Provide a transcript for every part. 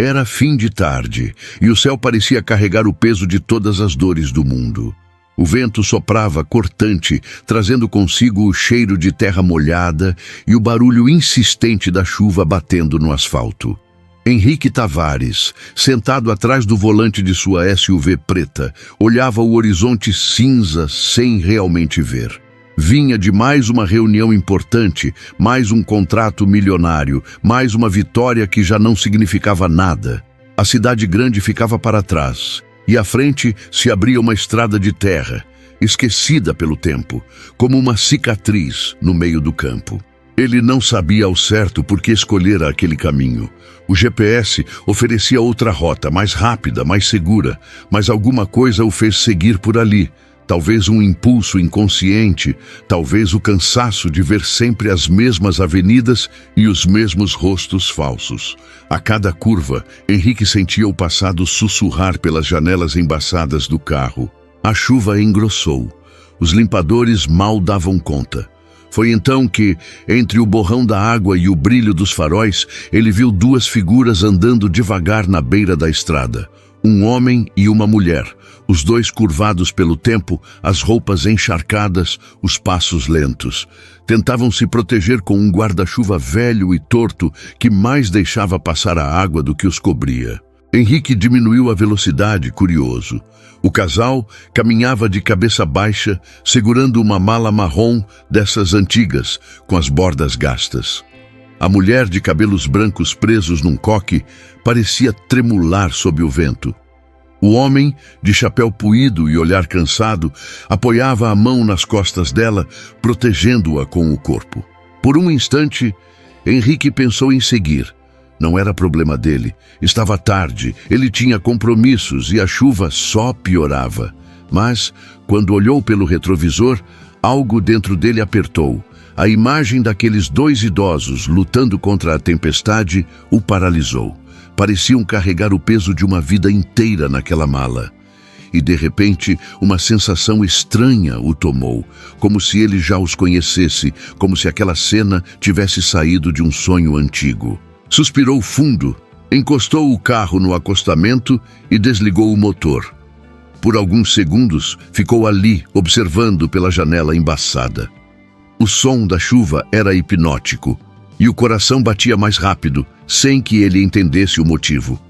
Era fim de tarde, e o céu parecia carregar o peso de todas as dores do mundo. O vento soprava cortante, trazendo consigo o cheiro de terra molhada e o barulho insistente da chuva batendo no asfalto. Henrique Tavares, sentado atrás do volante de sua SUV preta, olhava o horizonte cinza sem realmente ver. Vinha de mais uma reunião importante, mais um contrato milionário, mais uma vitória que já não significava nada. A cidade grande ficava para trás, e à frente se abria uma estrada de terra, esquecida pelo tempo, como uma cicatriz no meio do campo. Ele não sabia ao certo por que escolhera aquele caminho. O GPS oferecia outra rota, mais rápida, mais segura, mas alguma coisa o fez seguir por ali. Talvez um impulso inconsciente, talvez o cansaço de ver sempre as mesmas avenidas e os mesmos rostos falsos. A cada curva, Henrique sentia o passado sussurrar pelas janelas embaçadas do carro. A chuva engrossou. Os limpadores mal davam conta. Foi então que, entre o borrão da água e o brilho dos faróis, ele viu duas figuras andando devagar na beira da estrada. Um homem e uma mulher, os dois curvados pelo tempo, as roupas encharcadas, os passos lentos. Tentavam se proteger com um guarda-chuva velho e torto que mais deixava passar a água do que os cobria. Henrique diminuiu a velocidade, curioso. O casal caminhava de cabeça baixa, segurando uma mala marrom dessas antigas, com as bordas gastas. A mulher, de cabelos brancos presos num coque, parecia tremular sob o vento. O homem, de chapéu puído e olhar cansado, apoiava a mão nas costas dela, protegendo-a com o corpo. Por um instante, Henrique pensou em seguir. Não era problema dele. Estava tarde, ele tinha compromissos e a chuva só piorava. Mas, quando olhou pelo retrovisor, algo dentro dele apertou. A imagem daqueles dois idosos lutando contra a tempestade o paralisou. Pareciam carregar o peso de uma vida inteira naquela mala. E, de repente, uma sensação estranha o tomou, como se ele já os conhecesse, como se aquela cena tivesse saído de um sonho antigo. Suspirou fundo, encostou o carro no acostamento e desligou o motor. Por alguns segundos, ficou ali, observando pela janela embaçada. O som da chuva era hipnótico, e o coração batia mais rápido, sem que ele entendesse o motivo.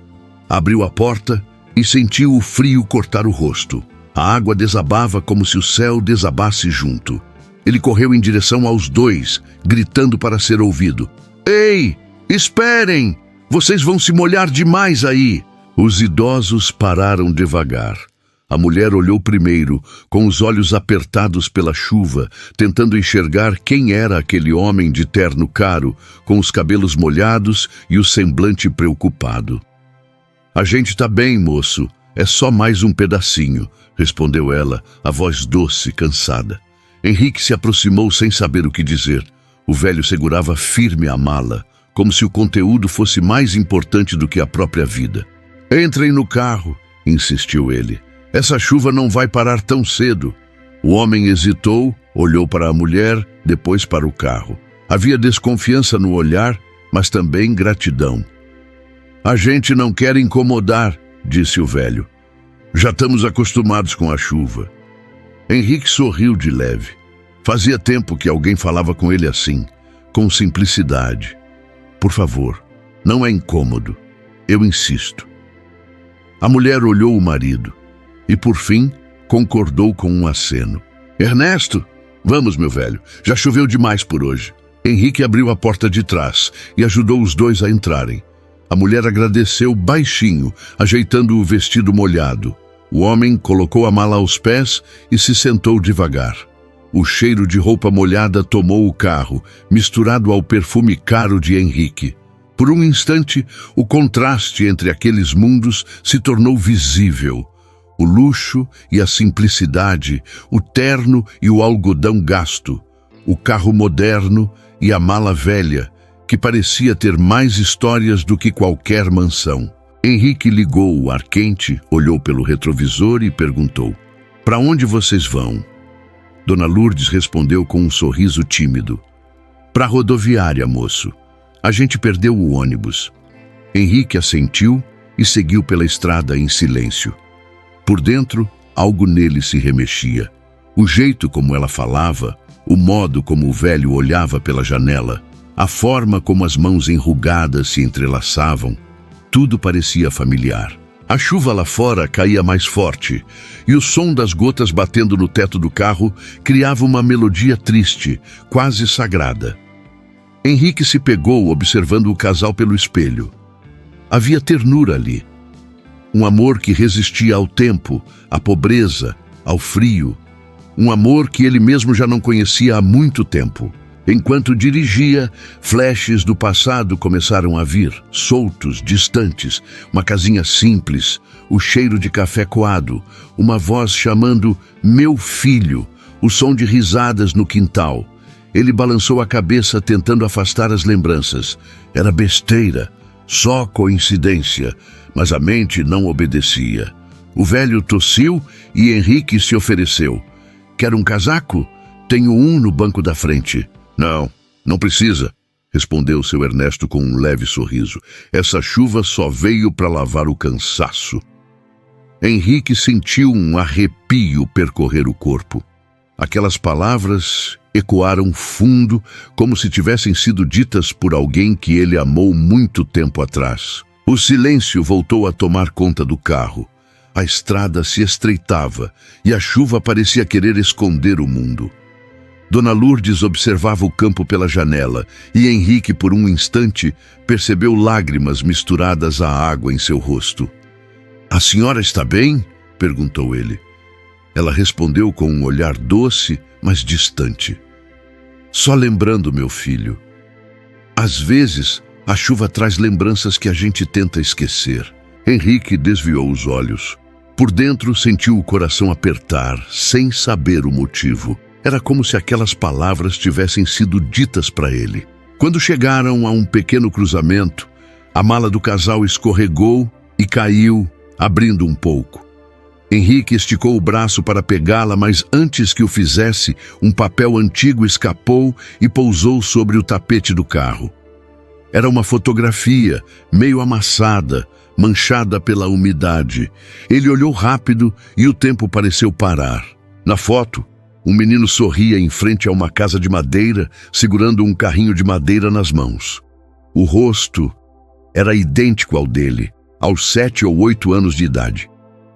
Abriu a porta e sentiu o frio cortar o rosto. A água desabava como se o céu desabasse junto. Ele correu em direção aos dois, gritando para ser ouvido. Ei! Esperem! Vocês vão se molhar demais aí! Os idosos pararam devagar. A mulher olhou primeiro, com os olhos apertados pela chuva, tentando enxergar quem era aquele homem de terno caro, com os cabelos molhados e o semblante preocupado. A gente tá bem, moço. É só mais um pedacinho, respondeu ela, a voz doce, cansada. Henrique se aproximou sem saber o que dizer. O velho segurava firme a mala, como se o conteúdo fosse mais importante do que a própria vida. Entrem no carro, insistiu ele. Essa chuva não vai parar tão cedo. O homem hesitou, olhou para a mulher, depois para o carro. Havia desconfiança no olhar, mas também gratidão. A gente não quer incomodar, disse o velho. Já estamos acostumados com a chuva. Henrique sorriu de leve. Fazia tempo que alguém falava com ele assim, com simplicidade. Por favor, não é incômodo. Eu insisto. A mulher olhou o marido e, por fim, concordou com um aceno. Ernesto, vamos, meu velho. Já choveu demais por hoje. Henrique abriu a porta de trás e ajudou os dois a entrarem. A mulher agradeceu baixinho, ajeitando o vestido molhado. O homem colocou a mala aos pés e se sentou devagar. O cheiro de roupa molhada tomou o carro, misturado ao perfume caro de Henrique. Por um instante, o contraste entre aqueles mundos se tornou visível. O luxo e a simplicidade, o terno e o algodão gasto, o carro moderno e a mala velha, que parecia ter mais histórias do que qualquer mansão. Henrique ligou o ar quente, olhou pelo retrovisor e perguntou: "Para onde vocês vão?" Dona Lourdes respondeu com um sorriso tímido: "Para a rodoviária, moço. A gente perdeu o ônibus." Henrique assentiu e seguiu pela estrada em silêncio. Por dentro, algo nele se remexia. O jeito como ela falava, o modo como o velho olhava pela janela, a forma como as mãos enrugadas se entrelaçavam, tudo parecia familiar. A chuva lá fora caía mais forte, e o som das gotas batendo no teto do carro criava uma melodia triste, quase sagrada. Henrique se pegou observando o casal pelo espelho. Havia ternura ali. Um amor que resistia ao tempo, à pobreza, ao frio. Um amor que ele mesmo já não conhecia há muito tempo. Enquanto dirigia, flashes do passado começaram a vir, soltos, distantes. Uma casinha simples, o cheiro de café coado, uma voz chamando "meu filho", o som de risadas no quintal. Ele balançou a cabeça tentando afastar as lembranças. Era besteira, só coincidência, mas a mente não obedecia. O velho tossiu e Henrique se ofereceu. "Quer um casaco? Tenho um no banco da frente." "Não, não precisa", respondeu seu Ernesto com um leve sorriso. "Essa chuva só veio para lavar o cansaço." Henrique sentiu um arrepio percorrer o corpo. Aquelas palavras ecoaram fundo, como se tivessem sido ditas por alguém que ele amou muito tempo atrás. O silêncio voltou a tomar conta do carro. A estrada se estreitava e a chuva parecia querer esconder o mundo. Dona Lourdes observava o campo pela janela e Henrique, por um instante, percebeu lágrimas misturadas à água em seu rosto. "A senhora está bem?" perguntou ele. Ela respondeu com um olhar doce, mas distante. "Só lembrando, meu filho. Às vezes, a chuva traz lembranças que a gente tenta esquecer." Henrique desviou os olhos. Por dentro, sentiu o coração apertar, sem saber o motivo. Era como se aquelas palavras tivessem sido ditas para ele. Quando chegaram a um pequeno cruzamento, a mala do casal escorregou e caiu, abrindo um pouco. Henrique esticou o braço para pegá-la, mas antes que o fizesse, um papel antigo escapou e pousou sobre o tapete do carro. Era uma fotografia, meio amassada, manchada pela umidade. Ele olhou rápido e o tempo pareceu parar. Na foto, um menino sorria em frente a uma casa de madeira, segurando um carrinho de madeira nas mãos. O rosto era idêntico ao dele, aos 7 ou 8 anos de idade.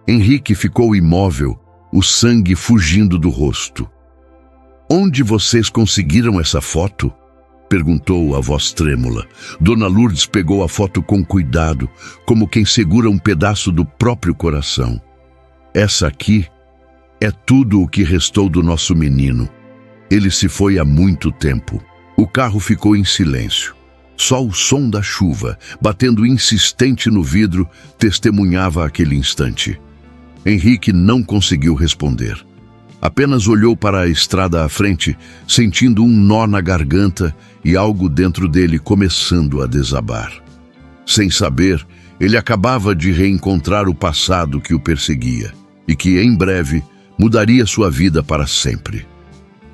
Henrique ficou imóvel, o sangue fugindo do rosto. "Onde vocês conseguiram essa foto?" perguntou a voz trêmula. Dona Lourdes pegou a foto com cuidado, como quem segura um pedaço do próprio coração. "Essa aqui é tudo o que restou do nosso menino. Ele se foi há muito tempo." O carro ficou em silêncio. Só o som da chuva, batendo insistente no vidro, testemunhava aquele instante. Henrique não conseguiu responder. Apenas olhou para a estrada à frente, sentindo um nó na garganta e algo dentro dele começando a desabar. Sem saber, ele acabava de reencontrar o passado que o perseguia e que, em breve, mudaria sua vida para sempre.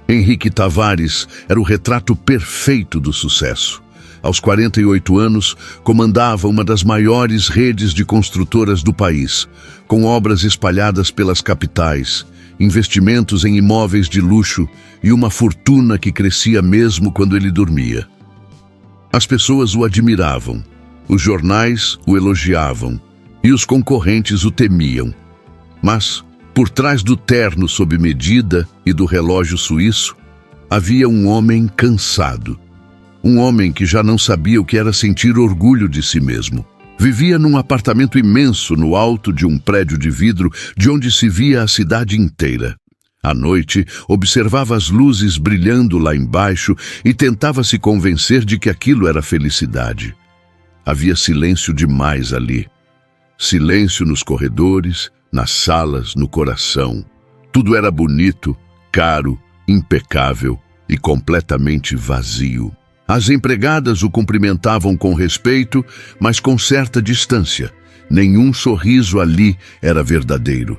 Henrique Tavares era o retrato perfeito do sucesso. Aos 48 anos, comandava uma das maiores redes de construtoras do país, com obras espalhadas pelas capitais, investimentos em imóveis de luxo e uma fortuna que crescia mesmo quando ele dormia. As pessoas o admiravam, os jornais o elogiavam e os concorrentes o temiam. Mas, por trás do terno sob medida e do relógio suíço, havia um homem cansado. Um homem que já não sabia o que era sentir orgulho de si mesmo. Vivia num apartamento imenso no alto de um prédio de vidro de onde se via a cidade inteira. À noite, observava as luzes brilhando lá embaixo e tentava se convencer de que aquilo era felicidade. Havia silêncio demais ali. Silêncio nos corredores, nas salas, no coração. Tudo era bonito, caro, impecável e completamente vazio. As empregadas o cumprimentavam com respeito, mas com certa distância. Nenhum sorriso ali era verdadeiro.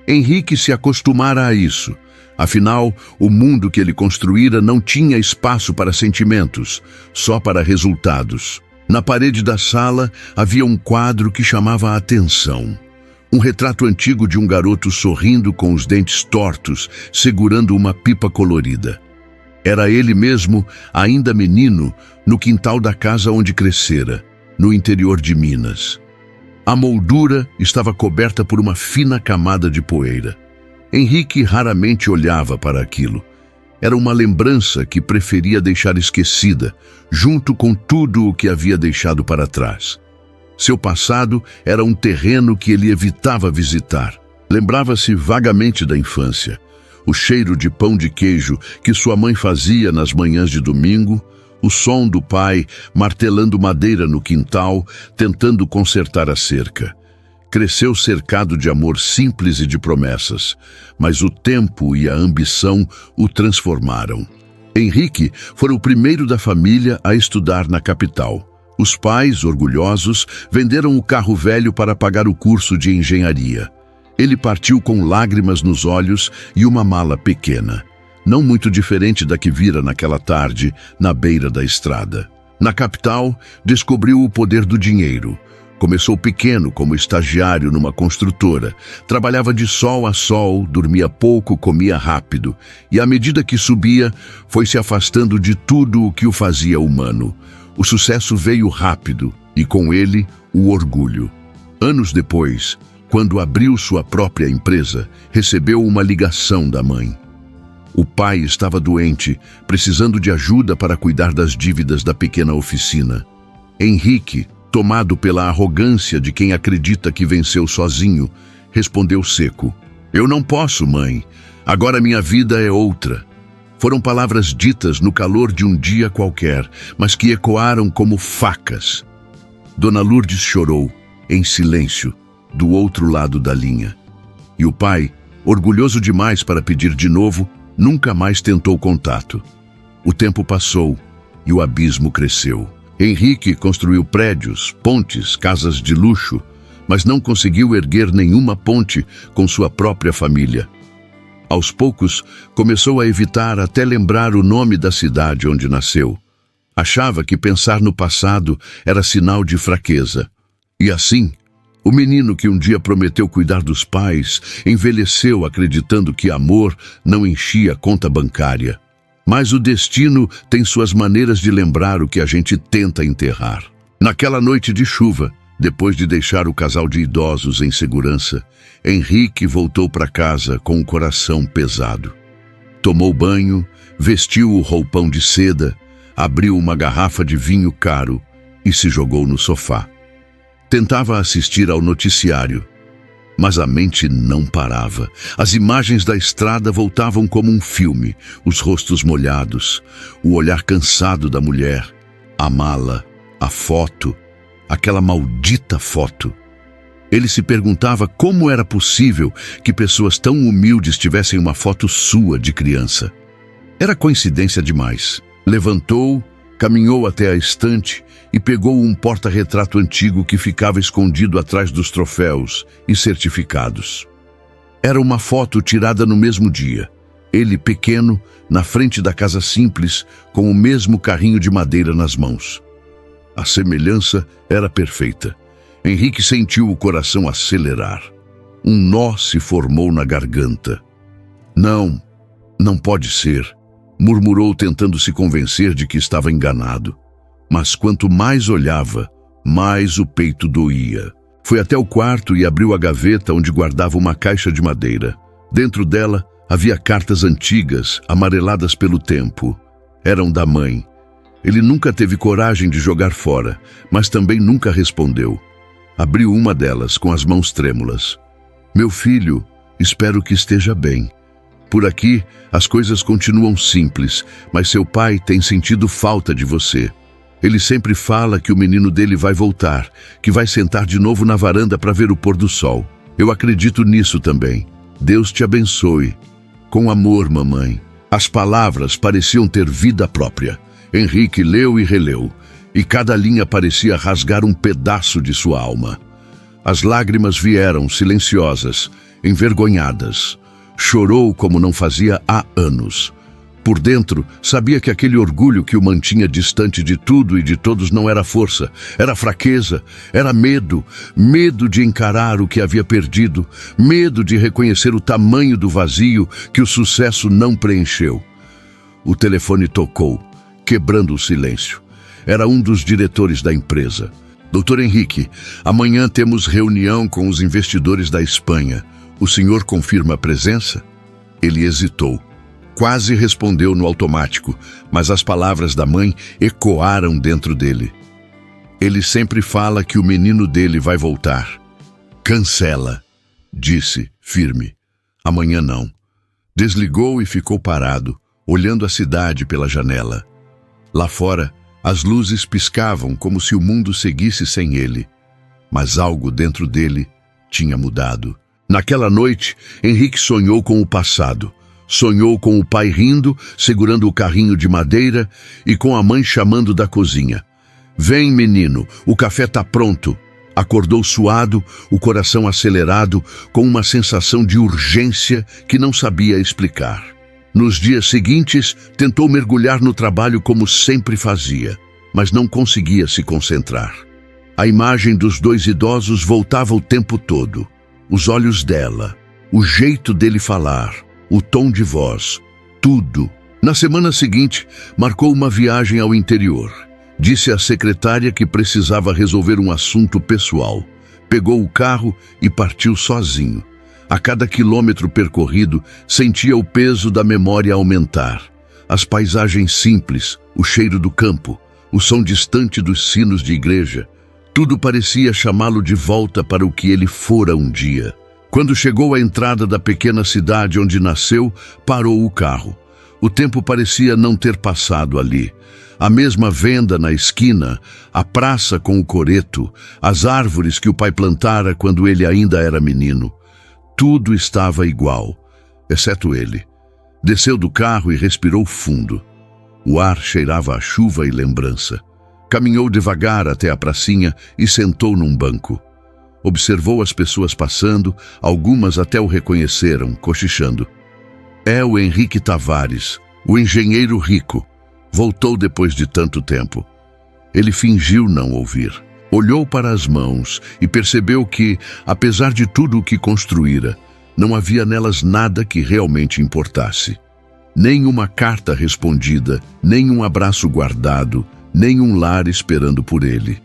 Henrique se acostumara a isso. Afinal, o mundo que ele construíra não tinha espaço para sentimentos, só para resultados. Na parede da sala havia um quadro que chamava a atenção. Um retrato antigo de um garoto sorrindo com os dentes tortos, segurando uma pipa colorida. Era ele mesmo, ainda menino, no quintal da casa onde crescera, no interior de Minas. A moldura estava coberta por uma fina camada de poeira. Henrique raramente olhava para aquilo. Era uma lembrança que preferia deixar esquecida, junto com tudo o que havia deixado para trás. Seu passado era um terreno que ele evitava visitar. Lembrava-se vagamente da infância. O cheiro de pão de queijo que sua mãe fazia nas manhãs de domingo, o som do pai martelando madeira no quintal, tentando consertar a cerca. Cresceu cercado de amor simples e de promessas, mas o tempo e a ambição o transformaram. Henrique foi o primeiro da família a estudar na capital. Os pais, orgulhosos, venderam o carro velho para pagar o curso de engenharia. Ele partiu com lágrimas nos olhos e uma mala pequena, não muito diferente da que vira naquela tarde, na beira da estrada. Na capital, descobriu o poder do dinheiro. Começou pequeno como estagiário numa construtora, trabalhava de sol a sol, dormia pouco, comia rápido, e à medida que subia, foi se afastando de tudo o que o fazia humano. O sucesso veio rápido e com ele o orgulho. Anos depois, quando abriu sua própria empresa, recebeu uma ligação da mãe. O pai estava doente, precisando de ajuda para cuidar das dívidas da pequena oficina. Henrique, tomado pela arrogância de quem acredita que venceu sozinho, respondeu seco: "Eu não posso, mãe. Agora minha vida é outra." Foram palavras ditas no calor de um dia qualquer, mas que ecoaram como facas. Dona Lourdes chorou, em silêncio, do outro lado da linha. E o pai, orgulhoso demais para pedir de novo, nunca mais tentou contato. O tempo passou e o abismo cresceu. Henrique construiu prédios, pontes, casas de luxo, mas não conseguiu erguer nenhuma ponte com sua própria família. Aos poucos, começou a evitar até lembrar o nome da cidade onde nasceu. Achava que pensar no passado era sinal de fraqueza. E assim, o menino que um dia prometeu cuidar dos pais, envelheceu acreditando que amor não enchia a conta bancária. Mas o destino tem suas maneiras de lembrar o que a gente tenta enterrar. Naquela noite de chuva, depois de deixar o casal de idosos em segurança, Henrique voltou para casa com o coração pesado. Tomou banho, vestiu o roupão de seda, abriu uma garrafa de vinho caro e se jogou no sofá. Tentava assistir ao noticiário, mas a mente não parava. As imagens da estrada voltavam como um filme, os rostos molhados, o olhar cansado da mulher, a mala, a foto, aquela maldita foto. Ele se perguntava como era possível que pessoas tão humildes tivessem uma foto sua de criança. Era coincidência demais. Levantou, caminhou até a estante e pegou um porta-retrato antigo que ficava escondido atrás dos troféus e certificados. Era uma foto tirada no mesmo dia. Ele, pequeno, na frente da casa simples, com o mesmo carrinho de madeira nas mãos. A semelhança era perfeita. Henrique sentiu o coração acelerar. Um nó se formou na garganta. Não, não pode ser, murmurou tentando se convencer de que estava enganado. Mas quanto mais olhava, mais o peito doía. Foi até o quarto e abriu a gaveta onde guardava uma caixa de madeira. Dentro dela havia cartas antigas, amareladas pelo tempo. Eram da mãe. Ele nunca teve coragem de jogar fora, mas também nunca respondeu. Abriu uma delas com as mãos trêmulas. "Meu filho, espero que esteja bem. Por aqui, as coisas continuam simples, mas seu pai tem sentido falta de você. Ele sempre fala que o menino dele vai voltar, que vai sentar de novo na varanda para ver o pôr do sol. Eu acredito nisso também. Deus te abençoe. Com amor, mamãe." As palavras pareciam ter vida própria. Henrique leu e releu, e cada linha parecia rasgar um pedaço de sua alma. As lágrimas vieram silenciosas, envergonhadas. Chorou como não fazia há anos. Por dentro, sabia que aquele orgulho que o mantinha distante de tudo e de todos não era força, era fraqueza, era medo, medo de encarar o que havia perdido, medo de reconhecer o tamanho do vazio que o sucesso não preencheu. O telefone tocou, quebrando o silêncio. Era um dos diretores da empresa. Doutor Henrique, amanhã temos reunião com os investidores da Espanha. O senhor confirma a presença? Ele hesitou. Quase respondeu no automático, mas as palavras da mãe ecoaram dentro dele. Ele sempre fala que o menino dele vai voltar. Cancela, disse, firme. Amanhã não. Desligou e ficou parado, olhando a cidade pela janela. Lá fora, as luzes piscavam como se o mundo seguisse sem ele. Mas algo dentro dele tinha mudado. Naquela noite, Henrique sonhou com o passado. Sonhou com o pai rindo, segurando o carrinho de madeira e com a mãe chamando da cozinha. Vem, menino, o café tá pronto. Acordou suado, o coração acelerado, com uma sensação de urgência que não sabia explicar. Nos dias seguintes, tentou mergulhar no trabalho como sempre fazia, mas não conseguia se concentrar. A imagem dos dois idosos voltava o tempo todo. Os olhos dela, o jeito dele falar, o tom de voz, tudo. Na semana seguinte, marcou uma viagem ao interior. Disse à secretária que precisava resolver um assunto pessoal. Pegou o carro e partiu sozinho. A cada quilômetro percorrido, sentia o peso da memória aumentar. As paisagens simples, o cheiro do campo, o som distante dos sinos de igreja. Tudo parecia chamá-lo de volta para o que ele fora um dia. Quando chegou à entrada da pequena cidade onde nasceu, parou o carro. O tempo parecia não ter passado ali. A mesma venda na esquina, a praça com o coreto, as árvores que o pai plantara quando ele ainda era menino. Tudo estava igual, exceto ele. Desceu do carro e respirou fundo. O ar cheirava a chuva e lembrança. Caminhou devagar até a pracinha e sentou num banco. Observou as pessoas passando, algumas até o reconheceram, cochichando. É o Henrique Tavares, o engenheiro rico. Voltou depois de tanto tempo. Ele fingiu não ouvir. Olhou para as mãos e percebeu que, apesar de tudo o que construíra, não havia nelas nada que realmente importasse. Nem uma carta respondida, nem um abraço guardado, nem um lar esperando por ele.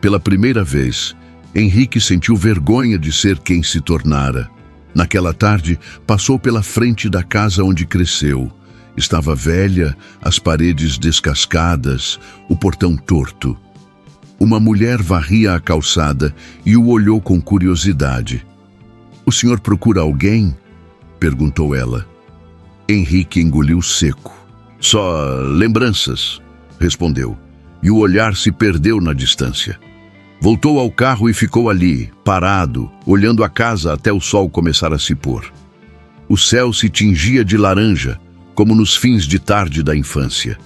Pela primeira vez, Henrique sentiu vergonha de ser quem se tornara. Naquela tarde, passou pela frente da casa onde cresceu. Estava velha, as paredes descascadas, o portão torto. Uma mulher varria a calçada e o olhou com curiosidade. "O senhor procura alguém?" perguntou ela. Henrique engoliu seco. "Só lembranças", respondeu, e o olhar se perdeu na distância. Voltou ao carro e ficou ali, parado, olhando a casa até o sol começar a se pôr. O céu se tingia de laranja, como nos fins de tarde da infância.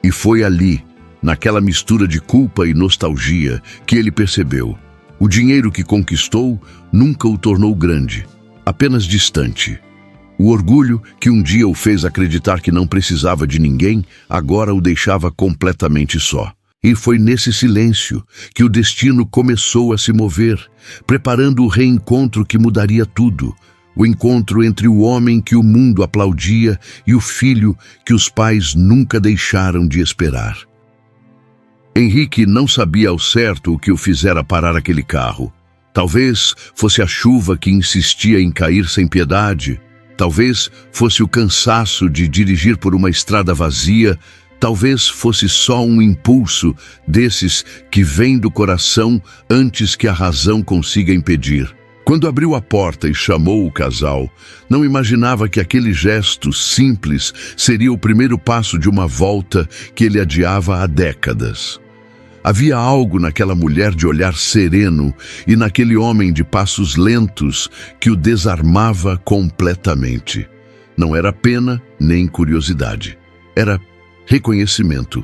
E foi ali, naquela mistura de culpa e nostalgia, que ele percebeu. O dinheiro que conquistou nunca o tornou grande, apenas distante. O orgulho que um dia o fez acreditar que não precisava de ninguém, agora o deixava completamente só. E foi nesse silêncio que o destino começou a se mover, preparando o reencontro que mudaria tudo. O encontro entre o homem que o mundo aplaudia e o filho que os pais nunca deixaram de esperar. Henrique não sabia ao certo o que o fizera parar aquele carro. Talvez fosse a chuva que insistia em cair sem piedade. Talvez fosse o cansaço de dirigir por uma estrada vazia. Talvez fosse só um impulso desses que vem do coração antes que a razão consiga impedir. Quando abriu a porta e chamou o casal, não imaginava que aquele gesto simples seria o primeiro passo de uma volta que ele adiava há décadas. Havia algo naquela mulher de olhar sereno e naquele homem de passos lentos que o desarmava completamente. Não era pena nem curiosidade. Era reconhecimento,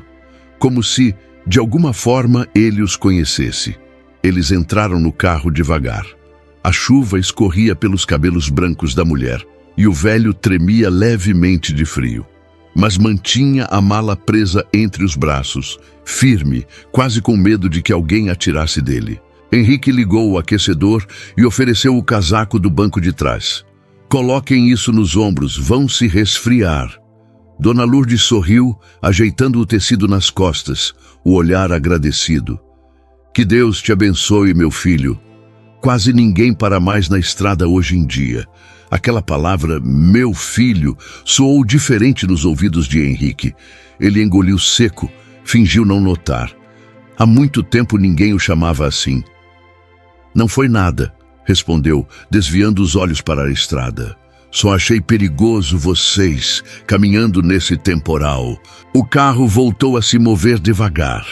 como se, de alguma forma, ele os conhecesse. Eles entraram no carro devagar. A chuva escorria pelos cabelos brancos da mulher e o velho tremia levemente de frio. mas mantinha a mala presa entre os braços, firme, quase com medo de que alguém atirasse dele. Henrique ligou o aquecedor e ofereceu o casaco do banco de trás. Coloquem isso nos ombros, vão se resfriar. Dona Lourdes sorriu, ajeitando o tecido nas costas, o olhar agradecido. Que Deus te abençoe, meu filho. Quase ninguém para mais na estrada hoje em dia. Aquela palavra, meu filho, soou diferente nos ouvidos de Henrique. Ele engoliu seco, fingiu não notar. Há muito tempo ninguém o chamava assim. Não foi nada, respondeu, desviando os olhos para a estrada. Só achei perigoso vocês, caminhando nesse temporal. O carro voltou a se mover devagar.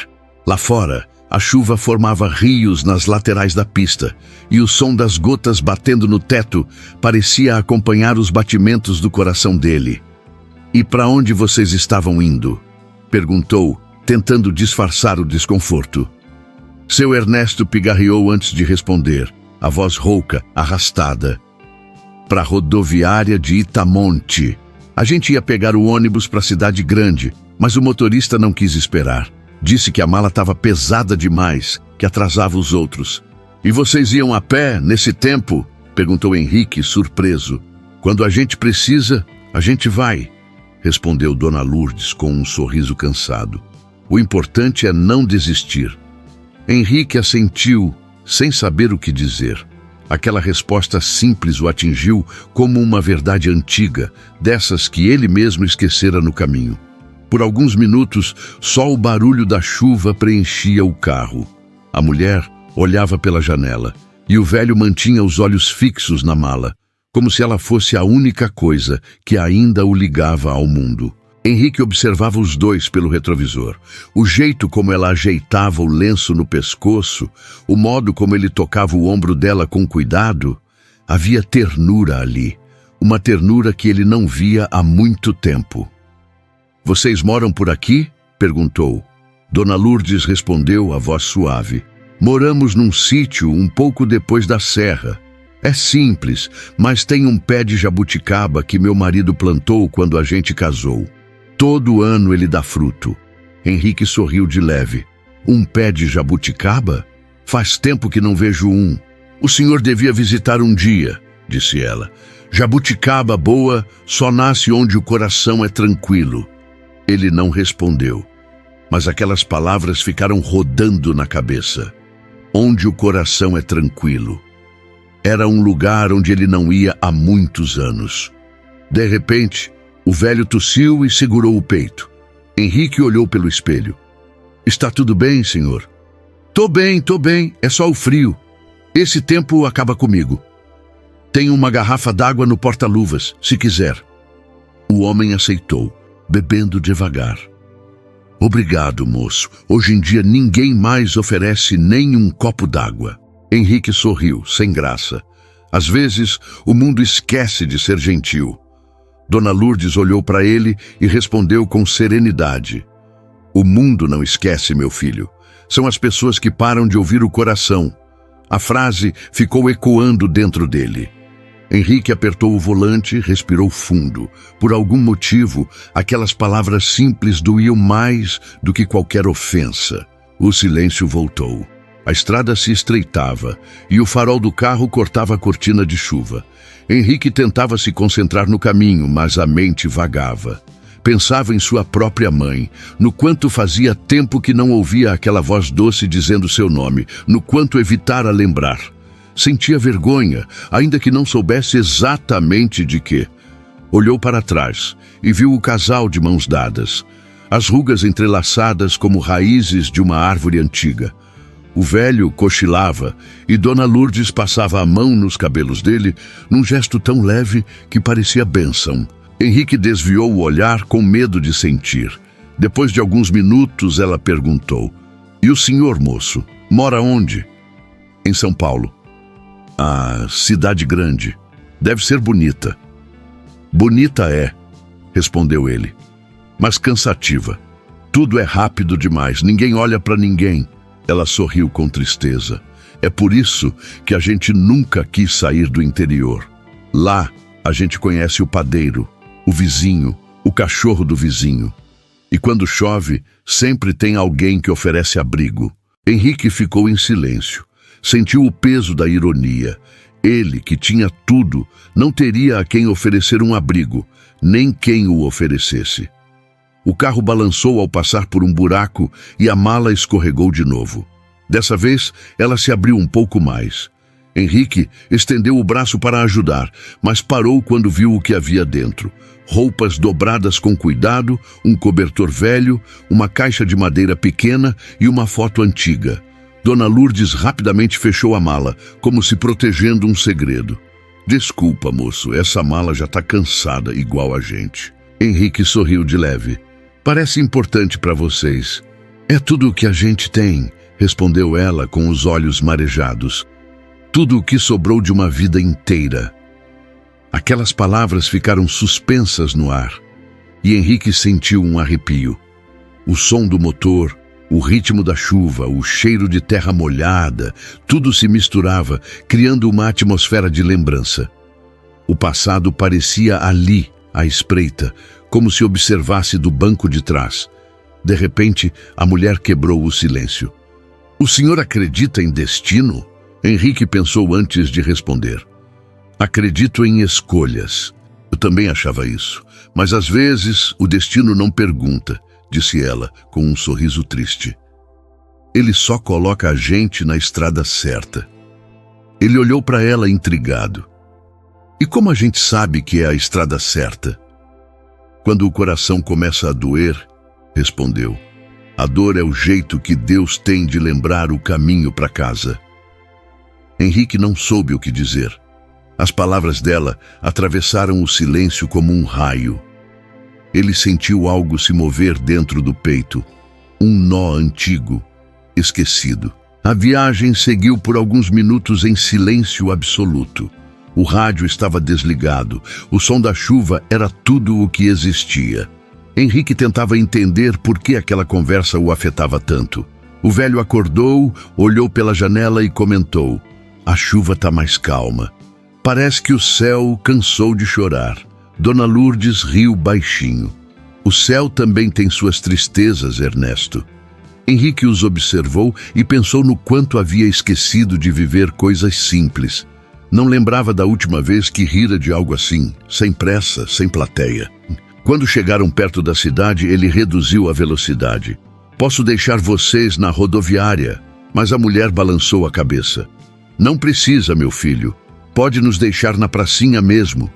Lá fora, a chuva formava rios nas laterais da pista, e o som das gotas batendo no teto parecia acompanhar os batimentos do coração dele. E para onde vocês estavam indo? Perguntou, tentando disfarçar o desconforto. Seu Ernesto pigarreou antes de responder, a voz rouca, arrastada. Para a rodoviária de Itamonte. A gente ia pegar o ônibus para a cidade grande, mas o motorista não quis esperar. Disse que a mala estava pesada demais, que atrasava os outros. E vocês iam a pé nesse tempo? Perguntou Henrique, surpreso. Quando a gente precisa, a gente vai, respondeu Dona Lourdes com um sorriso cansado. O importante é não desistir. Henrique assentiu, sem saber o que dizer. Aquela resposta simples o atingiu como uma verdade antiga, dessas que ele mesmo esquecera no caminho. Por alguns minutos, só o barulho da chuva preenchia o carro. A mulher olhava pela janela, e o velho mantinha os olhos fixos na mala, como se ela fosse a única coisa que ainda o ligava ao mundo. Henrique observava os dois pelo retrovisor. O jeito como ela ajeitava o lenço no pescoço, o modo como ele tocava o ombro dela com cuidado. Havia ternura ali, uma ternura que ele não via há muito tempo. Vocês moram por aqui? Perguntou. Dona Lourdes respondeu, a voz suave. Moramos num sítio um pouco depois da serra. É simples, mas tem um pé de jabuticaba que meu marido plantou quando a gente casou. Todo ano ele dá fruto. Henrique sorriu de leve. Um pé de jabuticaba? Faz tempo que não vejo um. O senhor devia visitar um dia, disse ela. Jabuticaba boa só nasce onde o coração é tranquilo. Ele não respondeu, mas aquelas palavras ficaram rodando na cabeça. Onde o coração é tranquilo. Era um lugar onde ele não ia há muitos anos. De repente, o velho tossiu e segurou o peito. Henrique olhou pelo espelho. Está tudo bem, senhor? Tô bem, é só o frio. Esse tempo acaba comigo. Tenho uma garrafa d'água no porta-luvas, se quiser. O homem aceitou, bebendo devagar. Obrigado, moço. Hoje em dia ninguém mais oferece nem um copo d'água. Henrique sorriu, sem graça. Às vezes, o mundo esquece de ser gentil. Dona Lourdes olhou para ele e respondeu com serenidade. O mundo não esquece, meu filho. São as pessoas que param de ouvir o coração. A frase ficou ecoando dentro dele. Henrique apertou o volante, respirou fundo. Por algum motivo, aquelas palavras simples doíam mais do que qualquer ofensa. O silêncio voltou. A estrada se estreitava e o farol do carro cortava a cortina de chuva. Henrique tentava se concentrar no caminho, mas a mente vagava. Pensava em sua própria mãe, no quanto fazia tempo que não ouvia aquela voz doce dizendo seu nome, no quanto evitara lembrar. Sentia vergonha, ainda que não soubesse exatamente de quê. Olhou para trás e viu o casal de mãos dadas, as rugas entrelaçadas como raízes de uma árvore antiga. O velho cochilava e Dona Lourdes passava a mão nos cabelos dele num gesto tão leve que parecia bênção. Henrique desviou o olhar com medo de sentir. Depois de alguns minutos, ela perguntou: E o senhor, moço, mora onde? Em São Paulo. Ah, cidade grande. Deve ser bonita. Bonita é, respondeu ele, mas cansativa. Tudo é rápido demais, ninguém olha para ninguém. Ela sorriu com tristeza. É por isso que a gente nunca quis sair do interior. Lá, a gente conhece o padeiro, o vizinho, o cachorro do vizinho. E quando chove, sempre tem alguém que oferece abrigo. Henrique ficou em silêncio. Sentiu o peso da ironia. Ele, que tinha tudo, não teria a quem oferecer um abrigo, nem quem o oferecesse. O carro balançou ao passar por um buraco e a mala escorregou de novo. Dessa vez, ela se abriu um pouco mais. Henrique estendeu o braço para ajudar, mas parou quando viu o que havia dentro. Roupas dobradas com cuidado, um cobertor velho, uma caixa de madeira pequena e uma foto antiga. Dona Lourdes rapidamente fechou a mala, como se protegendo um segredo. Desculpa, moço, essa mala já está cansada, igual a gente. Henrique sorriu de leve. Parece importante para vocês. É tudo o que a gente tem, respondeu ela com os olhos marejados. Tudo o que sobrou de uma vida inteira. Aquelas palavras ficaram suspensas no ar, e Henrique sentiu um arrepio. O som do motor, o ritmo da chuva, o cheiro de terra molhada, tudo se misturava, criando uma atmosfera de lembrança. O passado parecia ali, à espreita, como se observasse do banco de trás. De repente, a mulher quebrou o silêncio. "O senhor acredita em destino?" Henrique pensou antes de responder. "Acredito em escolhas." Eu também achava isso. Mas às vezes o destino não pergunta, disse ela, com um sorriso triste. Ele só coloca a gente na estrada certa. Ele olhou para ela intrigado. E como a gente sabe que é a estrada certa? Quando o coração começa a doer, respondeu. A dor é o jeito que Deus tem de lembrar o caminho para casa. Henrique não soube o que dizer. As palavras dela atravessaram o silêncio como um raio. Ele sentiu algo se mover dentro do peito. Um nó antigo, esquecido. A viagem seguiu por alguns minutos em silêncio absoluto. O rádio estava desligado. O som da chuva era tudo o que existia. Henrique tentava entender por que aquela conversa o afetava tanto. O velho acordou, olhou pela janela e comentou. A chuva está mais calma. Parece que o céu cansou de chorar. Dona Lourdes riu baixinho. O céu também tem suas tristezas, Ernesto. Henrique os observou e pensou no quanto havia esquecido de viver coisas simples. Não lembrava da última vez que rira de algo assim, sem pressa, sem plateia. Quando chegaram perto da cidade, ele reduziu a velocidade. Posso deixar vocês na rodoviária, mas a mulher balançou a cabeça. Não precisa, meu filho. Pode nos deixar na pracinha mesmo.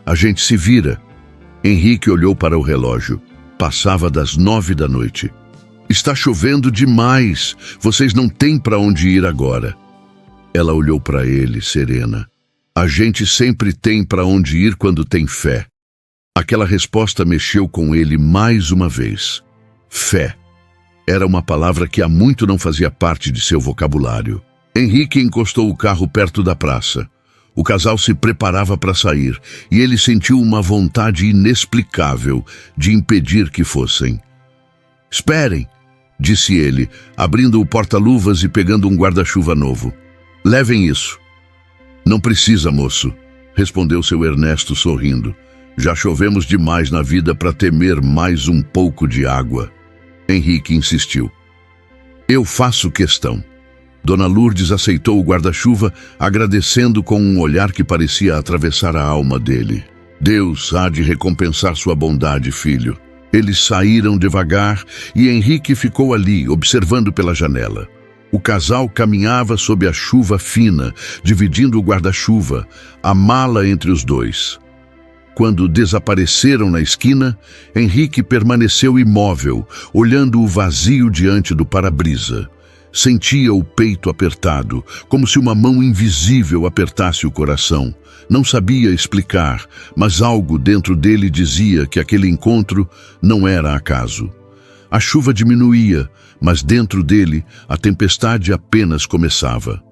A gente se vira. Henrique olhou para o relógio. Passava das 9 da noite. Está chovendo demais. Vocês não têm para onde ir agora. Ela olhou para ele, serena. A gente sempre tem para onde ir quando tem fé. Aquela resposta mexeu com ele mais uma vez. Fé. Era uma palavra que há muito não fazia parte de seu vocabulário. Henrique encostou o carro perto da praça. O casal se preparava para sair, e ele sentiu uma vontade inexplicável de impedir que fossem. Esperem, disse ele, abrindo o porta-luvas e pegando um guarda-chuva novo. Levem isso. Não precisa, moço, respondeu seu Ernesto sorrindo. Já chovemos demais na vida para temer mais um pouco de água. Henrique insistiu. Eu faço questão. Dona Lourdes aceitou o guarda-chuva, agradecendo com um olhar que parecia atravessar a alma dele. Deus há de recompensar sua bondade, filho. Eles saíram devagar e Henrique ficou ali, observando pela janela. O casal caminhava sob a chuva fina, dividindo o guarda-chuva, a mala entre os dois. Quando desapareceram na esquina, Henrique permaneceu imóvel, olhando o vazio diante do para-brisa. Sentia o peito apertado, como se uma mão invisível apertasse o coração. Não sabia explicar, mas algo dentro dele dizia que aquele encontro não era acaso. A chuva diminuía, mas dentro dele a tempestade apenas começava.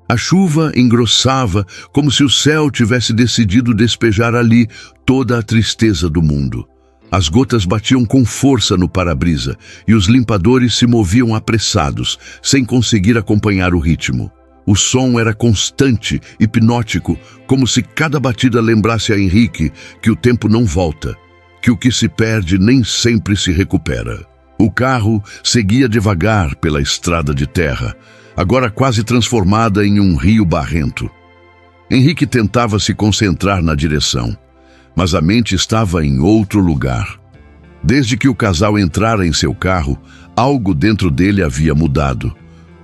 A chuva engrossava, como se o céu tivesse decidido despejar ali toda a tristeza do mundo. As gotas batiam com força no para-brisa e os limpadores se moviam apressados, sem conseguir acompanhar o ritmo. O som era constante, hipnótico, como se cada batida lembrasse a Henrique que o tempo não volta, que o que se perde nem sempre se recupera. O carro seguia devagar pela estrada de terra, agora quase transformada em um rio barrento. Henrique tentava se concentrar na direção, mas a mente estava em outro lugar. Desde que o casal entrara em seu carro, algo dentro dele havia mudado.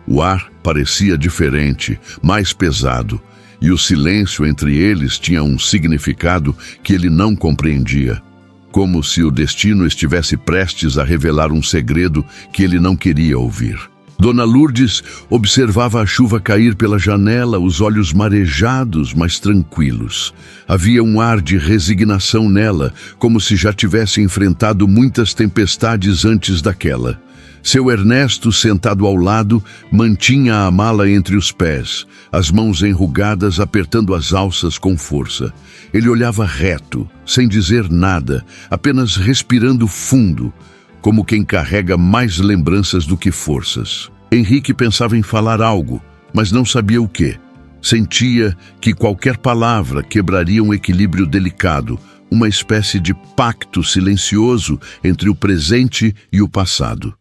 O ar parecia diferente, mais pesado, e o silêncio entre eles tinha um significado que ele não compreendia. Como se o destino estivesse prestes a revelar um segredo que ele não queria ouvir. Dona Lourdes observava a chuva cair pela janela, os olhos marejados, mas tranquilos. Havia um ar de resignação nela, como se já tivesse enfrentado muitas tempestades antes daquela. Seu Ernesto, sentado ao lado, mantinha a mala entre os pés, as mãos enrugadas apertando as alças com força. Ele olhava reto, sem dizer nada, apenas respirando fundo, como quem carrega mais lembranças do que forças. Henrique pensava em falar algo, mas não sabia o quê. Sentia que qualquer palavra quebraria um equilíbrio delicado, uma espécie de pacto silencioso entre o presente e o passado.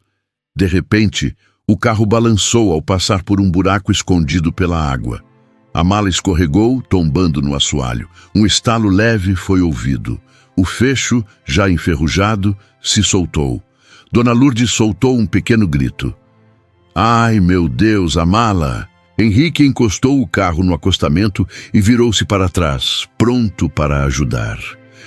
De repente, o carro balançou ao passar por um buraco escondido pela água. A mala escorregou, tombando no assoalho. Um estalo leve foi ouvido. O fecho, já enferrujado, se soltou. Dona Lourdes soltou um pequeno grito. Ai, meu Deus, a mala! Henrique encostou o carro no acostamento e virou-se para trás, pronto para ajudar.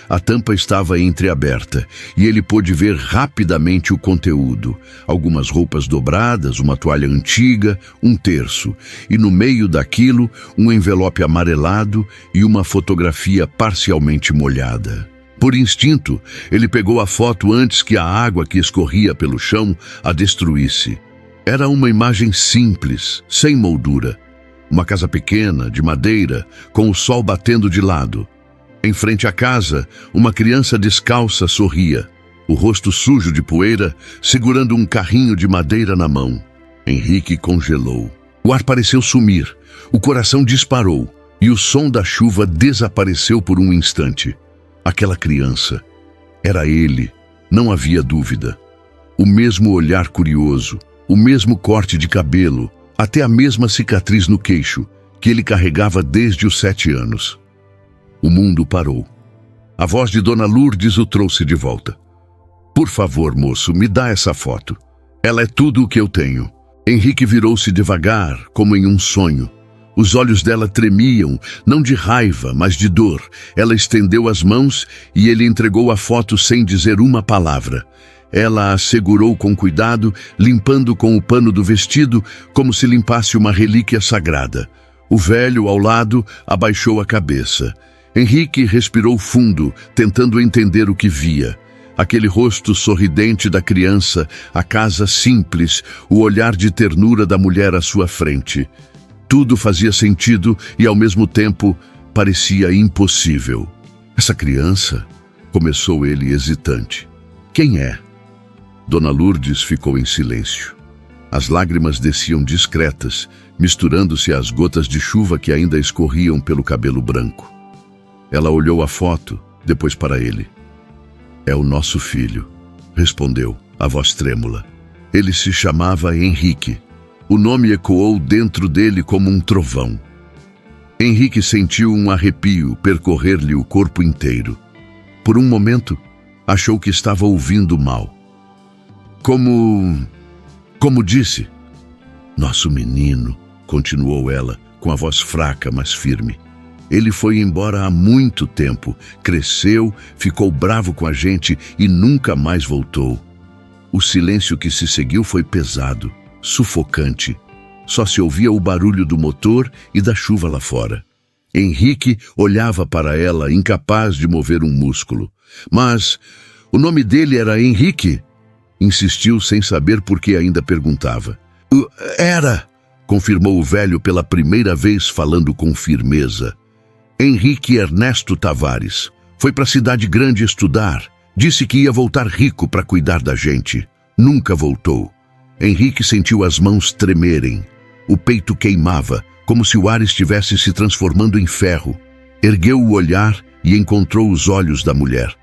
A tampa estava entreaberta e ele pôde ver rapidamente o conteúdo. Algumas roupas dobradas, uma toalha antiga, um terço. E no meio daquilo, um envelope amarelado e uma fotografia parcialmente molhada. Por instinto, ele pegou a foto antes que a água que escorria pelo chão a destruísse. Era uma imagem simples, sem moldura. Uma casa pequena, de madeira, com o sol batendo de lado. Em frente à casa, uma criança descalça sorria, o rosto sujo de poeira, segurando um carrinho de madeira na mão. Henrique congelou. O ar pareceu sumir, o coração disparou e o som da chuva desapareceu por um instante. Aquela criança era ele, não havia dúvida. O mesmo olhar curioso, o mesmo corte de cabelo, até a mesma cicatriz no queixo que ele carregava desde os 7 anos. O mundo parou. A voz de Dona Lourdes o trouxe de volta. Por favor, moço, me dá essa foto. Ela é tudo o que eu tenho. Henrique virou-se devagar, como em um sonho. Os olhos dela tremiam, não de raiva, mas de dor. Ela estendeu as mãos e ele entregou a foto sem dizer uma palavra. Ela a segurou com cuidado, limpando com o pano do vestido, como se limpasse uma relíquia sagrada. O velho, ao lado, abaixou a cabeça. Henrique respirou fundo, tentando entender o que via. Aquele rosto sorridente da criança, a casa simples, o olhar de ternura da mulher à sua frente. Tudo fazia sentido e, ao mesmo tempo, parecia impossível. Essa criança? Começou ele hesitante. Quem é? Dona Lourdes ficou em silêncio. As lágrimas desciam discretas, misturando-se às gotas de chuva que ainda escorriam pelo cabelo branco. Ela olhou a foto, depois para ele. É o nosso filho, respondeu, a voz trêmula. Ele se chamava Henrique. O nome ecoou dentro dele como um trovão. Henrique sentiu um arrepio percorrer-lhe o corpo inteiro. Por um momento, achou que estava ouvindo mal. Como disse? Nosso menino, continuou ela, com a voz fraca, mas firme. Ele foi embora há muito tempo, cresceu, ficou bravo com a gente e nunca mais voltou. O silêncio que se seguiu foi pesado, sufocante. Só se ouvia o barulho do motor e da chuva lá fora. Henrique olhava para ela, incapaz de mover um músculo. Mas o nome dele era Henrique? Insistiu sem saber por que ainda perguntava. Era, confirmou o velho pela primeira vez falando com firmeza. Henrique Ernesto Tavares. Foi para a cidade grande estudar. Disse que ia voltar rico para cuidar da gente. Nunca voltou. Henrique sentiu as mãos tremerem. O peito queimava, como se o ar estivesse se transformando em ferro. Ergueu o olhar e encontrou os olhos da mulher.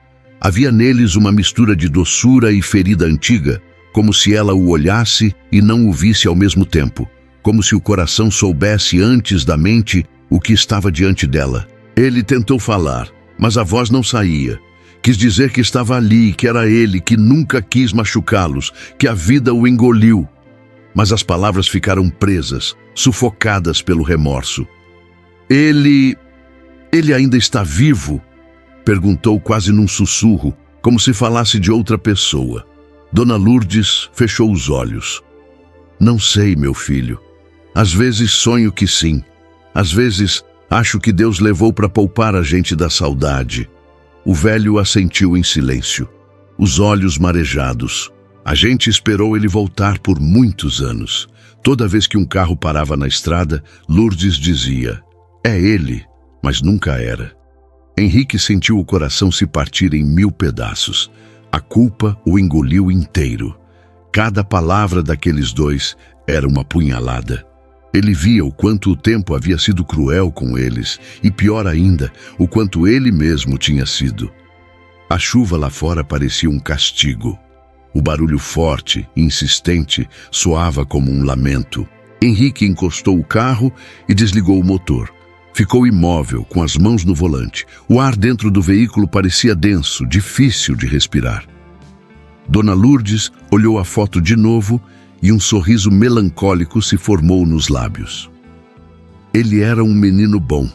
Havia neles uma mistura de doçura e ferida antiga, como se ela o olhasse e não o visse ao mesmo tempo, como se o coração soubesse antes da mente o que estava diante dela. Ele tentou falar, mas a voz não saía. Quis dizer que estava ali, que era ele, que nunca quis machucá-los, que a vida o engoliu. Mas as palavras ficaram presas, sufocadas pelo remorso. Ele ainda está vivo? Perguntou quase num sussurro, como se falasse de outra pessoa. Dona Lourdes fechou os olhos. Não sei, meu filho. Às vezes sonho que sim. Às vezes acho que Deus levou para poupar a gente da saudade. O velho assentiu em silêncio, os olhos marejados. A gente esperou ele voltar por muitos anos. Toda vez que um carro parava na estrada, Lourdes dizia: é ele, mas nunca era. Henrique sentiu o coração se partir em 1000 pedaços. A culpa o engoliu inteiro. Cada palavra daqueles dois era uma punhalada. Ele via o quanto o tempo havia sido cruel com eles e, pior ainda, o quanto ele mesmo tinha sido. A chuva lá fora parecia um castigo. O barulho forte, insistente, soava como um lamento. Henrique encostou o carro e desligou o motor. Ficou imóvel, com as mãos no volante. O ar dentro do veículo parecia denso, difícil de respirar. Dona Lourdes olhou a foto de novo e um sorriso melancólico se formou nos lábios. Ele era um menino bom,